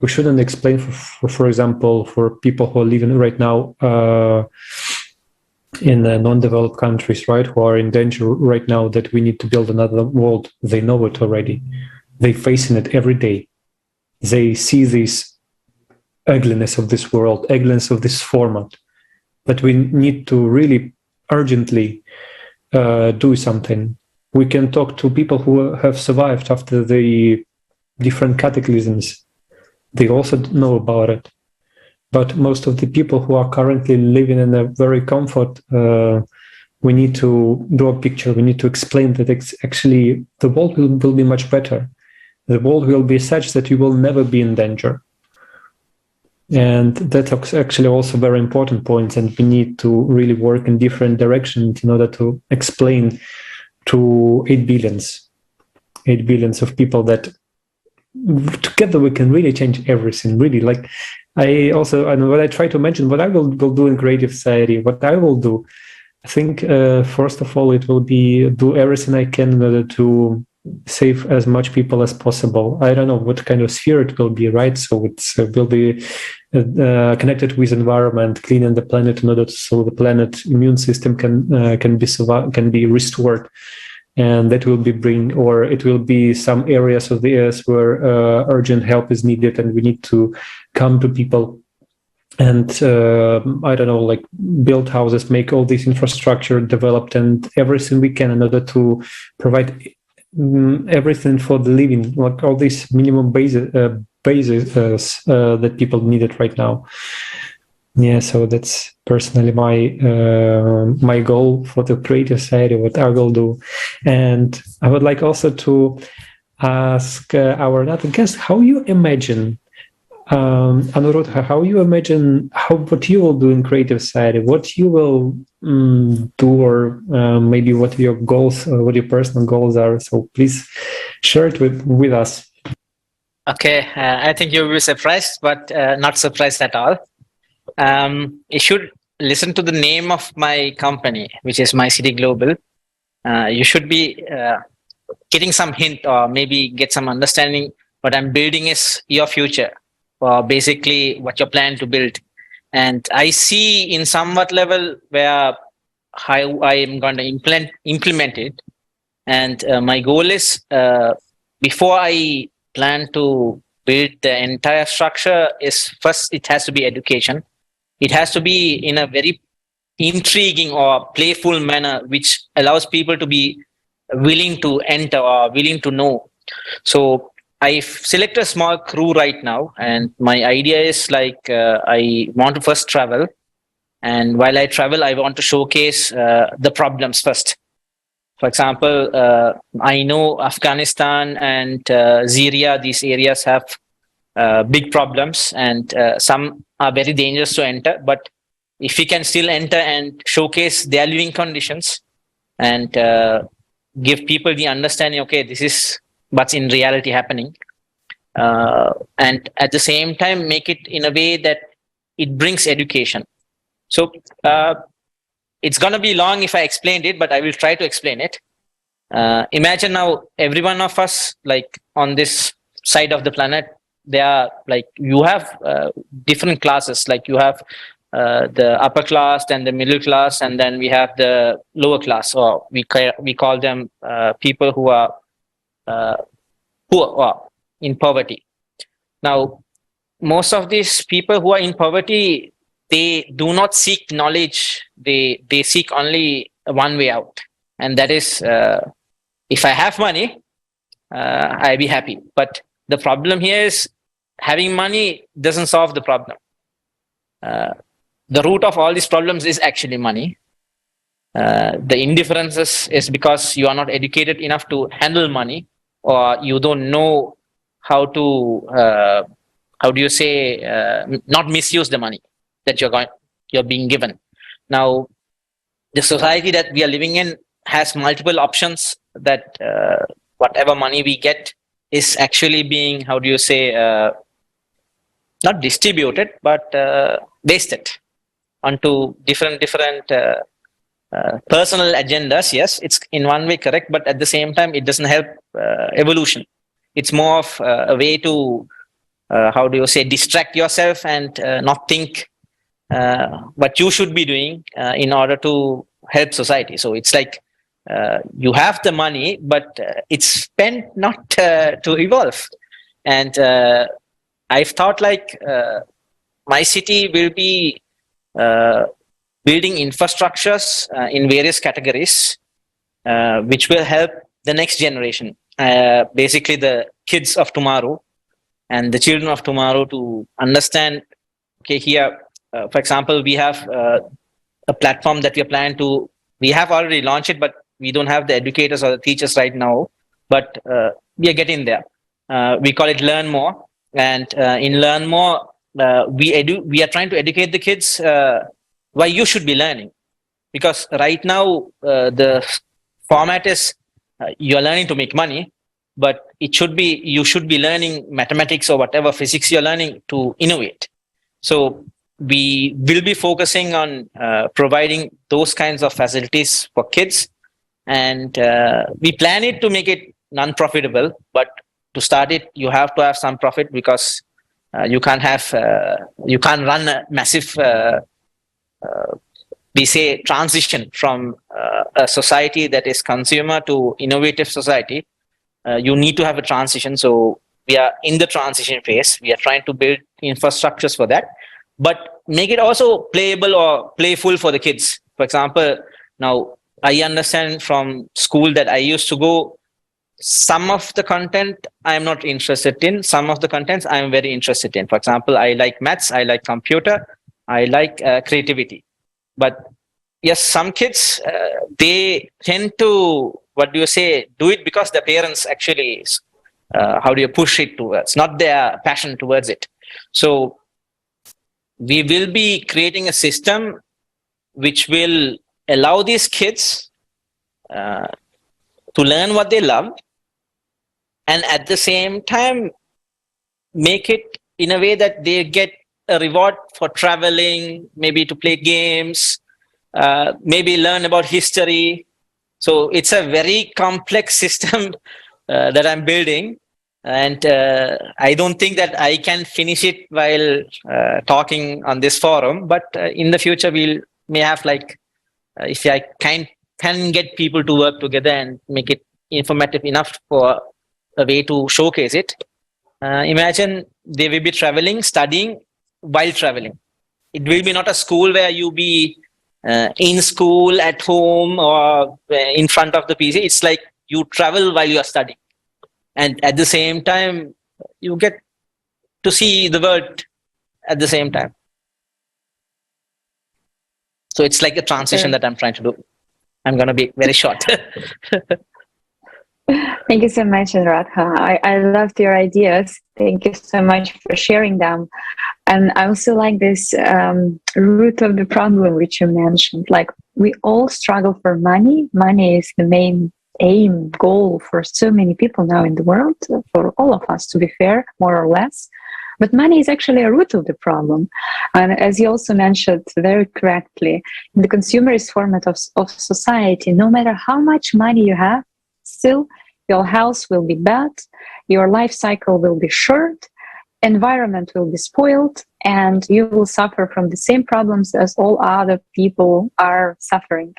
We shouldn't explain, for example, for people who are living right now in non-developed countries, right, who are in danger right now, that we need to build another world. They know it already. They're facing it every day. They see this ugliness of this world, ugliness of this format. But we need to really urgently do something. We can talk to people who have survived after the different cataclysms. They also know about it. But most of the people who are currently living in a very comfort, we need to draw a picture. We need to explain that actually the world will be much better. The world will be such that you will never be in danger. And that's actually also very important points, and we need to really work in different directions in order to explain to 8 billions of people that together we can really change everything. Really, like and what I try to mention, what I will do in creative society, what I will do, I think first of all it will be do everything I can in order to save as much people as possible. I don't know what kind of sphere it will be, right? So it will be connected with environment, cleaning the planet in order so the planet immune system can be restored, and that will be it will be some areas of the earth where urgent help is needed, and we need to come to people and I don't know, like build houses, make all this infrastructure developed, and everything we can in order to provide everything for the living, like all these minimum bases that people needed right now. Yeah, so that's personally my goal for the creative society, what I will do. And I would like also to ask our another guest, how you imagine, Anuruddha, how you imagine what you will do in creative society, what you will do, or maybe what your goals, what your personal goals are. So please share it with us. Okay, I think you'll be surprised, but not surprised at all. You should listen to the name of my company, which is Masiga Global. You should be getting some hint, or maybe get some understanding. What I'm building is your future, or basically what you're planning to build. And I see in somewhat level where how I am going to implement it. And my goal is, before I plan to build the entire structure, is first it has to be education. It has to be in a very intriguing or playful manner, which allows people to be willing to enter or willing to know. So I've selected a small crew right now, and my idea is like I want to first travel, and while I travel, I want to showcase the problems first. For example, I know Afghanistan and Syria; these areas have big problems, and some are very dangerous to enter. But if we can still enter and showcase their living conditions, and give people the understanding, okay, this is what's in reality happening, and at the same time make it in a way that it brings education. So it's going to be long if I explained it, but I will try to explain it. Imagine now every one of us, like on this side of the planet, they are like, you have different classes, like you have the upper class, then the middle class, and then we have the lower class, or we call them people who are poor or in poverty. Now, most of these people who are in poverty, they do not seek knowledge. They seek only one way out, and that is, if I have money, I'll be happy. But the problem here is having money doesn't solve the problem. The root of all these problems is actually money. The indifference is because you are not educated enough to handle money, or you don't know how to, how do you say, not misuse the money that you're being given. Now, the society that we are living in has multiple options that whatever money we get is actually being, how do you say, not distributed, but wasted onto different personal agendas. Yes, it's in one way correct, but at the same time, it doesn't help evolution. It's more of a way to, how do you say, distract yourself and not think what you should be doing in order to help society. So it's like you have the money, but it's spent not to evolve. And I've thought like my city will be building infrastructures in various categories, which will help the next generation, basically the kids of tomorrow and the children of tomorrow, to understand, okay, here, for example, we have a platform that we are planning to, we have already launched it, but we don't have the educators or the teachers right now, but we are getting there. We call it Learn More. And in Learn More, we are trying to educate the kids why you should be learning. Because right now, the format is you're learning to make money, but it should be, you should be learning mathematics or whatever physics you're learning to innovate. So we will be focusing on providing those kinds of facilities for kids. And we plan it to make it non-profitable, but to start it, you have to have some profit, because you can't run a massive, we say, transition from a society that is consumer to innovative society. You need to have a transition. So we are in the transition phase. We are trying to build infrastructures for that. But make it also playable or playful for the kids. For example, now I understand from school that I used to go, some of the content I'm not interested in, some of the contents I'm very interested in. For example, I like maths, I like computer, I like creativity. But yes, some kids, they tend to, what do you say, do it because their parents actually, how do you push it towards, not their passion towards it. So we will be creating a system which will allow these kids to learn what they love, and at the same time make it in a way that they get a reward for traveling, maybe to play games, maybe learn about history. So it's a very complex system that I'm building, and I don't think that I can finish it while talking on this forum, but in the future we may have, like, if I can get people to work together and make it informative enough for a way to showcase it. Imagine they will be traveling, studying while traveling. It will be not a school where you be in school, at home, or in front of the PC. It's like you travel while you are studying. And at the same time, you get to see the world at the same time. So it's like a transition that I'm trying to do. I'm going to be very short. Thank you so much, Anuradha. I loved your ideas. Thank you so much for sharing them. And I also like this root of the problem which you mentioned. Like, we all struggle for money. Money is the main aim, goal for so many people now in the world, for all of us, to be fair, more or less. But money is actually a root of the problem. And as you also mentioned very correctly, in the consumerist format of society, no matter how much money you have, still your health will be bad, your life cycle will be short, environment will be spoiled, and you will suffer from the same problems as all other people are suffering.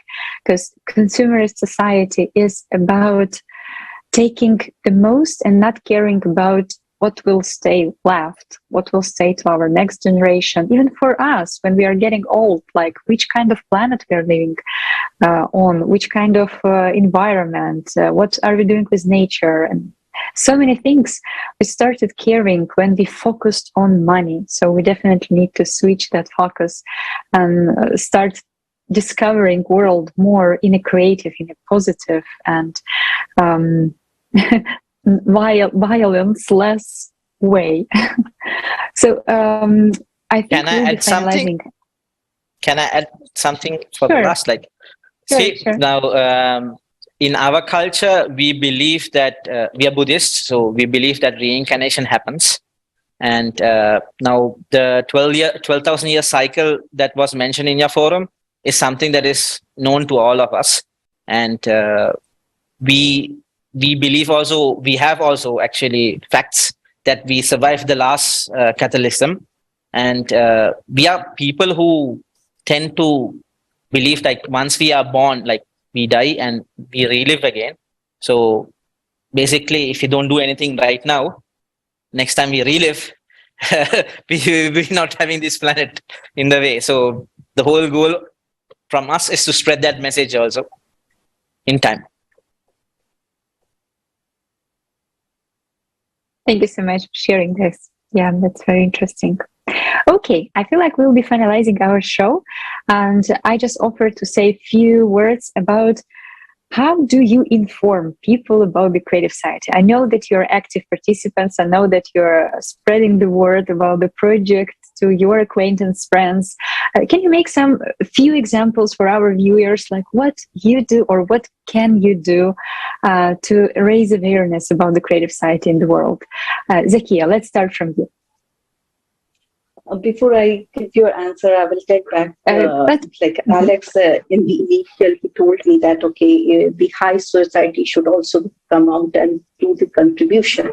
Because consumerist society is about taking the most and not caring about what will stay left, what will stay to our next generation, even for us when we are getting old, like which kind of planet we are living on, which kind of environment, what are we doing with nature, and so many things we started caring when we focused on money. So we definitely need to switch that focus and start discovering world more in a creative, in a positive, and violence less way. So I think Can I add something? Can I add something for the last? Like, see, now in our culture, we believe that we are Buddhists, so we believe that reincarnation happens. And now the 12,000 year cycle that was mentioned in your forum is something that is known to all of us. And we believe also, we have also actually facts that we survived the last cataclysm. And we are people who tend to believe, like, once we are born, like, we die and we relive again. So basically, if you don't do anything right now, next time we relive, we're not having this planet in the way. So the whole goal from us is to spread that message also in time. Thank you so much for sharing this. Yeah, that's very interesting. Okay, I feel like we'll be finalizing our show, and I just offered to say a few words about how do you inform people about the Creative Society. I know that you're active participants. I know that you're spreading the word about the project to your acquaintance, friends. Can you make a few examples for our viewers, like what you do or what can you do to raise awareness about the Creative Society in the world? Zakia, let's start from you. Before I give your answer, I will take back, like Alex, in the initial, he told me that, okay, the high society should also come out and do the contribution.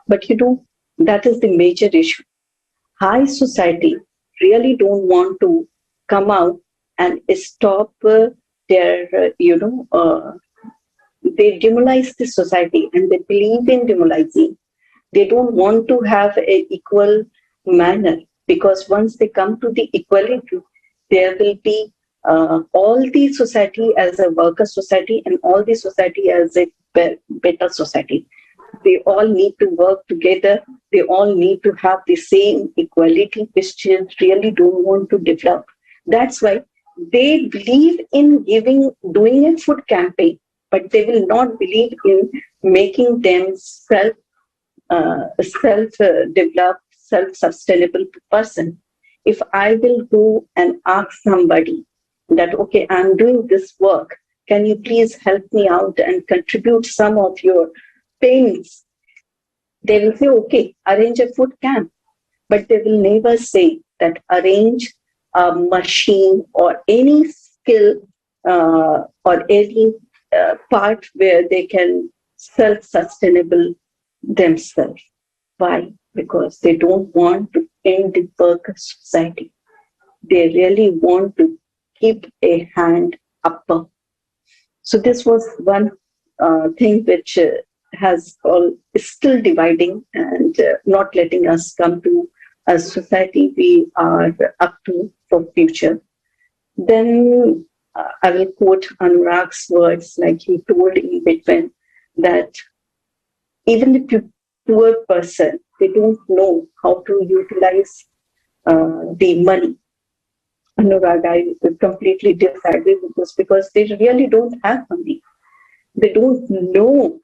But, that is the major issue. High society really don't want to come out and stop their, they demonize the society and they believe in demonizing. They don't want to have an equal manner because once they come to the equality, there will be all the society as a worker society and all the society as a better society. They all need to work together. They all need to have the same equality, which children really don't want to develop. That's why they believe in doing a food campaign, but they will not believe in making them self-developed, self-sustainable person. If I will go and ask somebody that, okay, I'm doing this work, can you please help me out and contribute some of your payments? They will say, okay, arrange a food camp. But they will never say that arrange a machine or any skill or any part where they can self-sustainable themselves. Why? Because they don't want to end the worker society. They really want to keep a hand upper. So this was one thing which is still dividing and not letting us come to a society we are up to for future. Then I will quote Anurag's words, like he told in between, that even the poor person, they don't know how to utilize the money. Anurag, I completely disagree with this, because they really don't have money. They don't know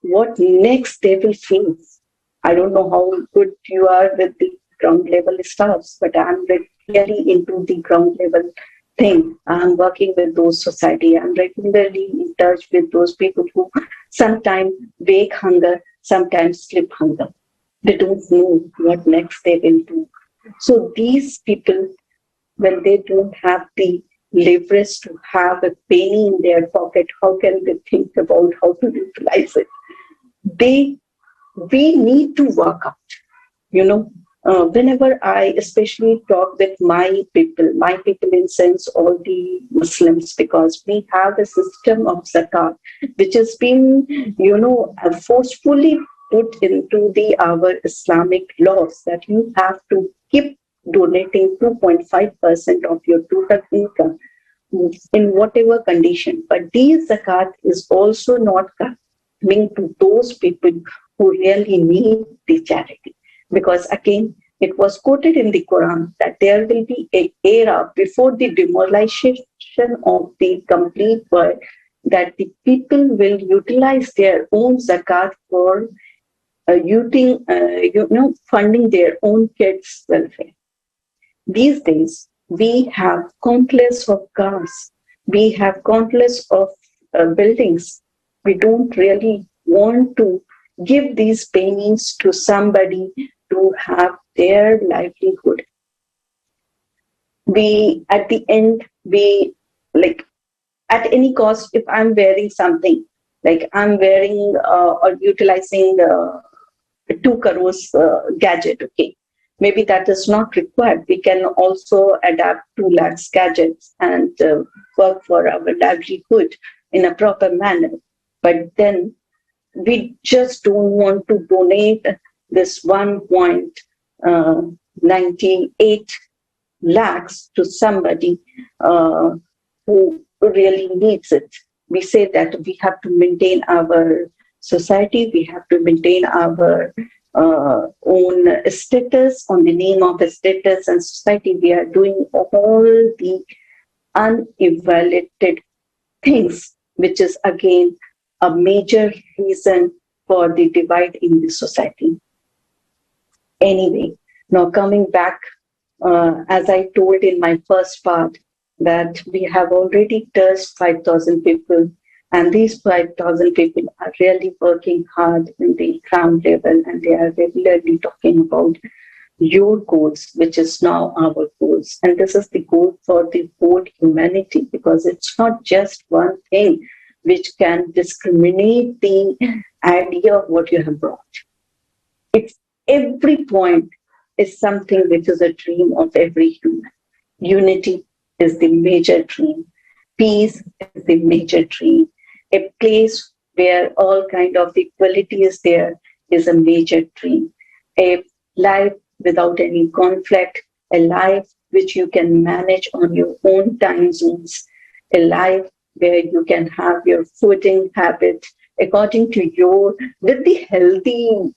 what next they will face. I don't know how good you are with the ground level staffs, but I'm really into the ground level thing. I'm working with those society. I'm regularly in touch with those people who sometimes wake hunger, sometimes sleep hunger. They don't know what next they will do. So these people, when they don't have the leverage to have a penny in their pocket, how can they think about how to utilize it? We need to work out, whenever I especially talk with my people in sense all the Muslims, because we have a system of zakat which has been, forcefully put into our Islamic laws, that you have to keep donating 2.5% of your total income in whatever condition. But this zakat is also not coming to those people who really need the charity. Because again, it was quoted in the Quran that there will be an era before the demoralization of the complete world, that the people will utilize their own zakat for funding their own kids' welfare. These days, we have countless of cars, we have countless of buildings. We don't really want to give these pennies to somebody to have their livelihood. At the end, at any cost, if I'm wearing something, like I'm wearing or utilizing 2 crores gadget, okay, maybe that is not required. We can also adapt 2 lakhs gadgets and work for our livelihood in a proper manner. But then we just don't want to donate this 1.98 lakhs to somebody who really needs it. We say that we have to maintain our society, we have to maintain our own status, on the name of the status and society. We are doing all the unevaluated things, which is again a major reason for the divide in the society. Anyway, now coming back, as I told in my first part, that we have already touched 5,000 people, and these 5,000 people are really working hard in the ground level, and they are regularly talking about your goals, which is now our goals. And this is the goal for the whole humanity, because it's not just one thing which can discriminate the idea of what you have brought. It's every point is something which is a dream of every human. Unity is the major dream. Peace is the major dream. A place where all kind of equality is there is a major dream. A life without any conflict a life which you can manage on your own time zones, a life where you can have your fooding habit according to your, with the healthy,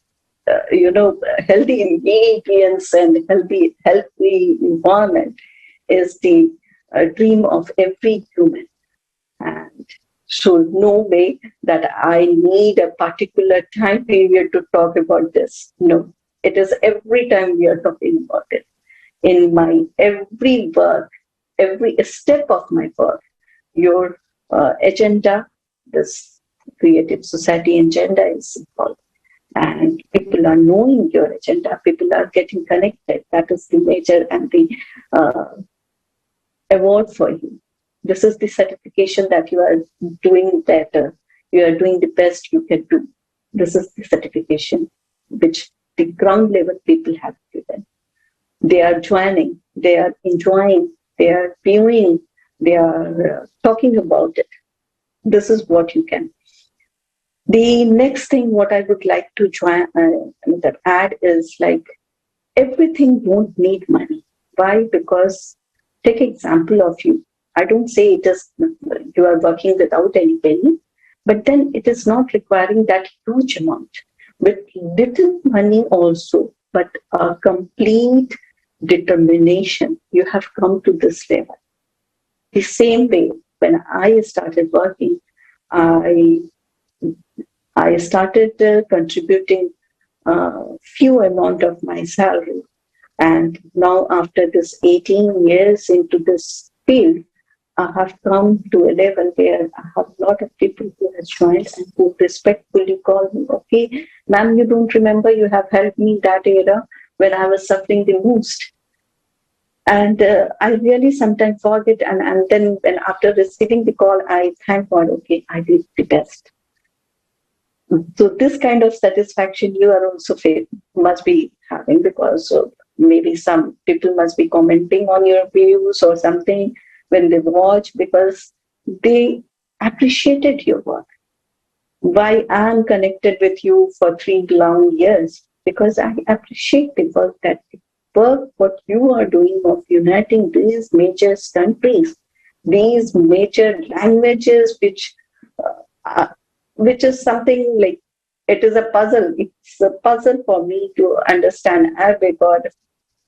healthy ingredients and healthy environment is the dream of every human. And so no way that I need a particular time period to talk about this. No, it is every time we are talking about it. In my every work, every step of my work, your agenda, this creative society agenda is involved. And people are knowing your agenda, people are getting connected. That is the major and the award for you. This is the certification that you are doing better. You are doing the best you can do. This is the certification which the ground level people have given. They are joining, they are enjoying, they are viewing, they are talking about it. This is what you can. The next thing what I would like to add is like everything won't need money. Why? Because take example of you. I don't say it is you are working without any penny, but then it is not requiring that huge amount. With little money also, but a complete determination, you have come to this level. The same way, when I started working, I started contributing few amount of my salary. And now after this 18 years into this field, I have come to a level where I have a lot of people who have joined and who respectfully call me, okay, ma'am, you don't remember you have helped me that era when I was suffering the most. And I really sometimes forget. And then when after receiving the call, I thank God, okay, I did the best. So this kind of satisfaction you are also must be having, because maybe some people must be commenting on your views or something when they watch, because they appreciated your work. Why I'm connected with you for 3 long years? Because I appreciate the work what you are doing of uniting these major countries, these major languages, which is something like, it is a puzzle. It's a puzzle for me to understand Arabic or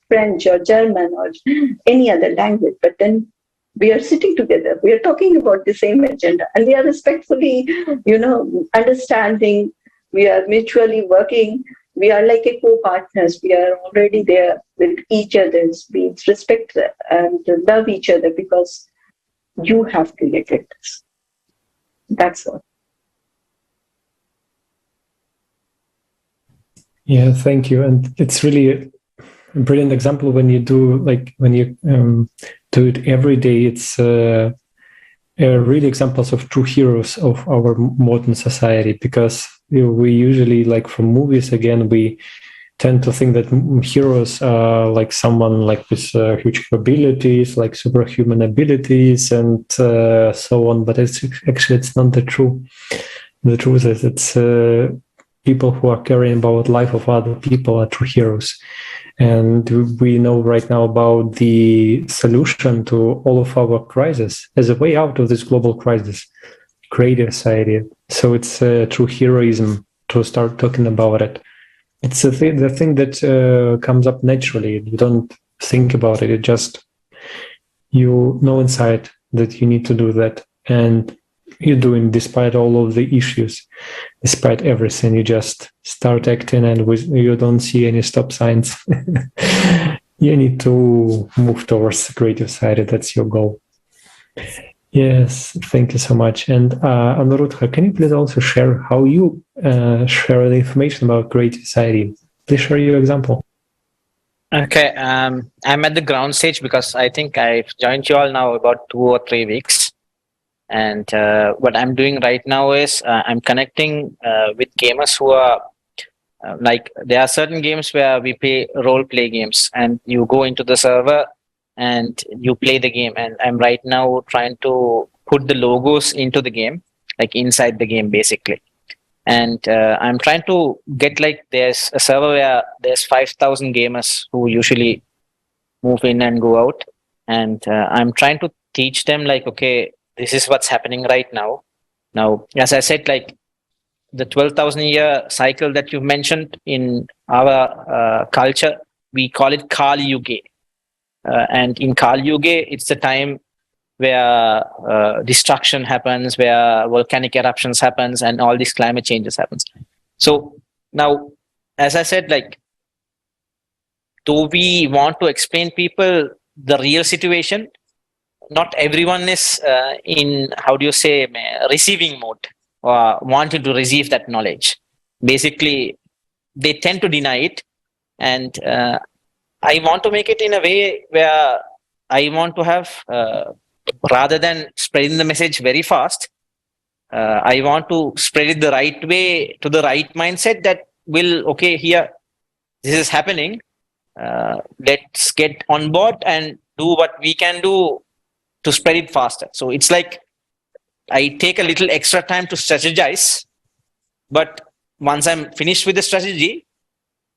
French or German or any other language. But then we are sitting together. We are talking about the same agenda, and we are respectfully, understanding. We are mutually working. We are like a co-partners. We are already there with each other. We respect and love each other because you have created this. That's all. Yeah, thank you. And it's really a brilliant example when you do do it every day. It's really examples of true heroes of our modern society, because we usually, like from movies again, we tend to think that heroes are like someone like with huge abilities, like superhuman abilities and so on. But it's not the truth. The truth is it's people who are caring about life of other people are true heroes. And we know right now about the solution to all of our crises as a way out of this global crisis, creative society. So it's true heroism to start talking about it. It's the thing that comes up naturally. You don't think about it. It just, you know inside that you need to do that. And you're doing despite all of the issues, despite everything. You just start acting and you don't see any stop signs. You need to move towards the creative side. That's your goal. Yes, thank you so much. And Anuruddha, can you please also share how you share the information about creative society? Please share your example. Okay, I'm at the ground stage because I think I've joined you all now about 2 or 3 weeks. And what I'm doing right now is I'm connecting with gamers who are there are certain games where we play role play games, and you go into the server and you play the game. And I'm right now trying to put the logos into the game, like inside the game basically. And I'm trying to get there's a server where there's 5,000 gamers who usually move in and go out. And I'm trying to teach them like, okay, this is what's happening right now. Now, as I said, like the 12,000 year cycle that you mentioned in our culture, we call it Kali Yuga. And in Kali Yuga, it's the time where destruction happens, where volcanic eruptions happens, and all these climate changes happens. So now, as I said, like, do we want to explain people the real situation? Not everyone is in, how do you say, receiving mode or wanting to receive that knowledge. Basically, they tend to deny it. And I want to make it in a way where I want to have, rather than spreading the message very fast, I want to spread it the right way to the right mindset that will, okay, here, this is happening. Let's get on board and do what we can do to spread it faster. So it's like I take a little extra time to strategize, but once I'm finished with the strategy,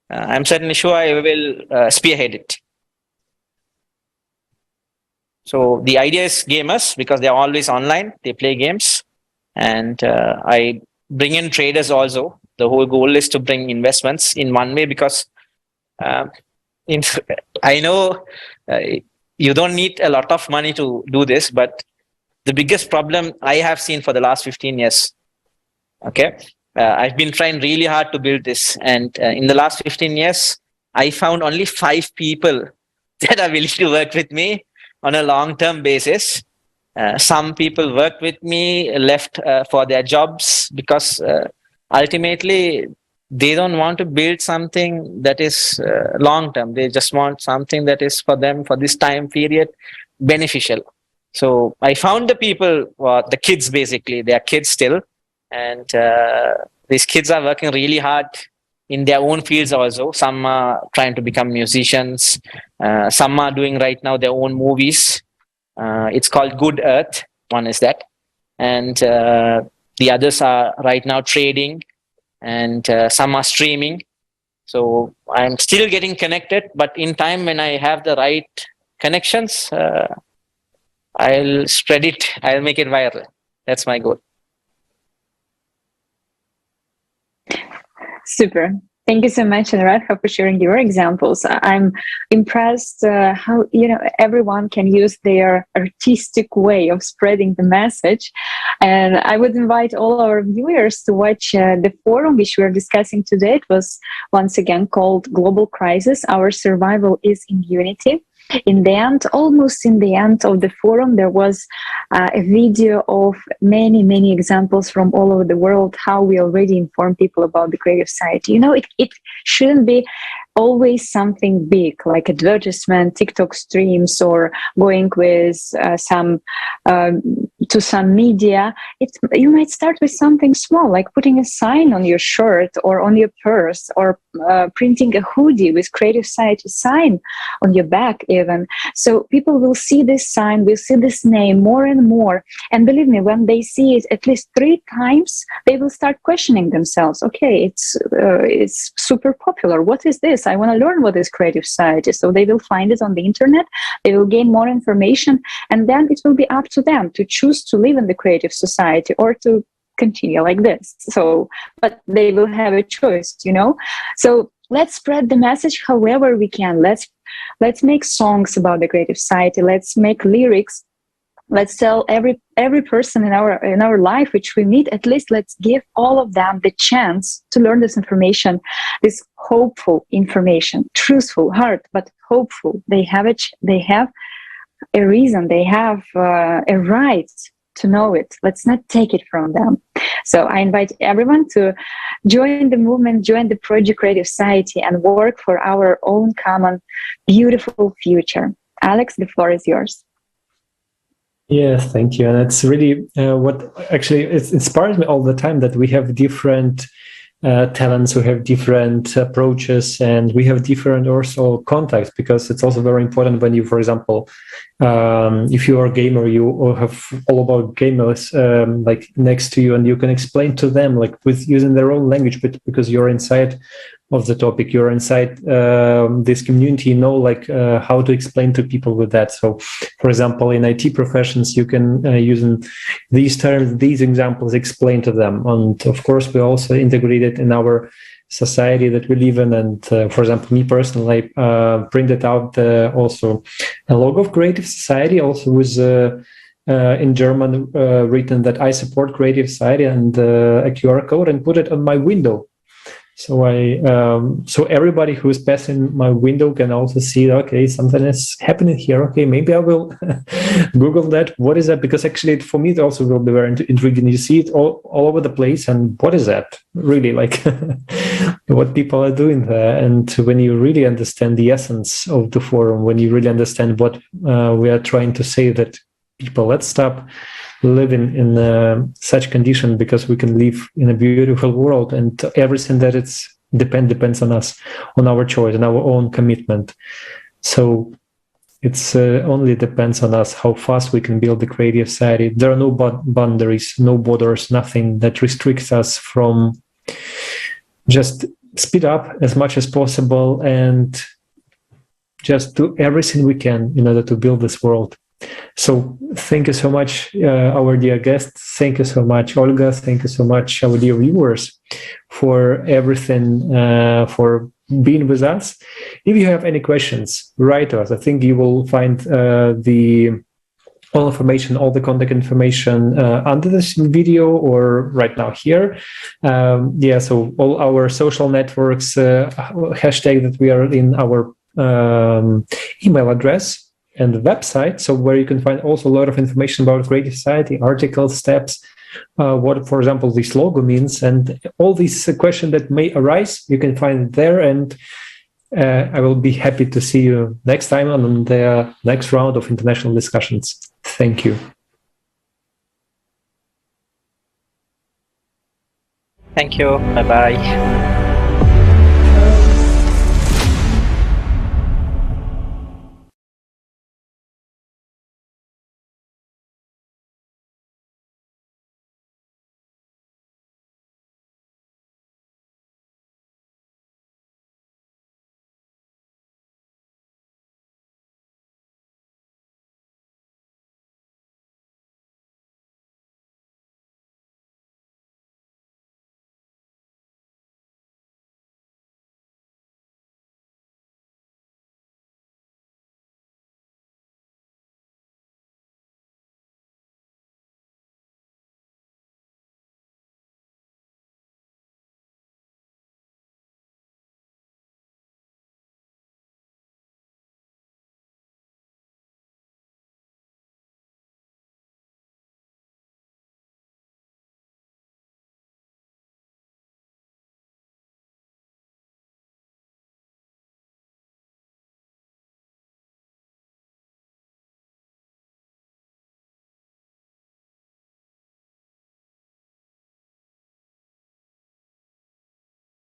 I'm certainly sure I will spearhead it. So the idea is gamers, because they're always online, they play games, and I bring in traders also. The whole goal is to bring investments in one way, because I know you don't need a lot of money to do this, but the biggest problem I have seen for the last 15 years, okay, I've been trying really hard to build this, and in the last 15 years, I found only 5 people that are willing to work with me on a long-term basis. Some people worked with me, left for their jobs, because ultimately they don't want to build something that is long-term. They just want something that is for them for this time period beneficial. So I found the people, the kids basically, they are kids still. And these kids are working really hard in their own fields also. Some are trying to become musicians. Some are doing right now their own movies. It's called Good Earth. One is that. And the others are right now trading. And some are streaming. So I'm still getting connected. But in time when I have the right connections, I'll spread it. I'll make it viral. That's my goal. Super. Thank you so much, Anuradha, for sharing your examples. I'm impressed how everyone can use their artistic way of spreading the message. And I would invite all our viewers to watch the forum which we are discussing today. It was once again called Global Crisis, Our Survival is in Unity. In the end, almost in the end of the forum, there was a video of many examples from all over the world, how we already inform people about the creative side. It shouldn't be always something big like advertisement, TikTok streams, or going with to some media. You might start with something small, like putting a sign on your shirt or on your purse, or printing a hoodie with Creative Society sign on your back even. So people will see this sign, will see this name more and more. And believe me, when they see it at least 3 times, they will start questioning themselves. Okay, it's super popular. What is this? I want to learn what is Creative Society. So they will find it on the internet. They will gain more information, and then it will be up to them to choose to live in the Creative Society or to continue like this. So, but they will have a choice, So let's spread the message however we can. Let's make songs about the Creative Society. Let's make lyrics. Let's tell every person in our life which we meet, at least let's give all of them the chance to learn this information, this hopeful information, truthful, hard, but hopeful. They have a reason, they have a right to know it. Let's not take it from them. So I invite everyone to join the movement, join the Project Creative Society, and work for our own common beautiful future. Alex, the floor is yours. Yes, thank you. And it's really what actually it inspires me all the time, that we have different talents, we have different approaches, and we have different also contacts, because it's also very important when you, for example, if you are a gamer, you have all about gamers like next to you, and you can explain to them like with using their own language, but because you're inside of the topic. You're inside this community, you know, like how to explain to people with that. So, for example, in IT professions, you can using these terms, these examples, explain to them. And of course, we also integrate it in our society that we live in. And for example, me personally, printed out also a logo of Creative Society, also with in German written that I support Creative Society, and a QR code, and put it on my window. So so everybody who is passing my window can also see, okay, something is happening here. Okay, maybe I will Google that. What is that? Because actually, for me, it also will be very intriguing. You see it all over the place, and what is that? Really, like what people are doing there. And when you really understand the essence of the forum, when you really understand what we are trying to say, that people, let's stop living in such condition, because we can live in a beautiful world, and everything that depends on us, on our choice and our own commitment. So it's only depends on us how fast we can build the Creative Society. There are no boundaries, no borders, nothing that restricts us from just speed up as much as possible and just do everything we can in order to build this world. So thank you so much, our dear guests. Thank you so much, Olga. Thank you so much, our dear viewers, for everything, for being with us. If you have any questions, write to us. I think you will find all information, all the contact information under this video or right now here. So all our social networks, hashtag that we are in, our email address and the website, so where you can find also a lot of information about Creative Society, articles, steps, what, for example, this logo means, and all these questions that may arise, you can find there. And I will be happy to see you next time on the next round of international discussions. Thank you. Thank you. Bye-bye.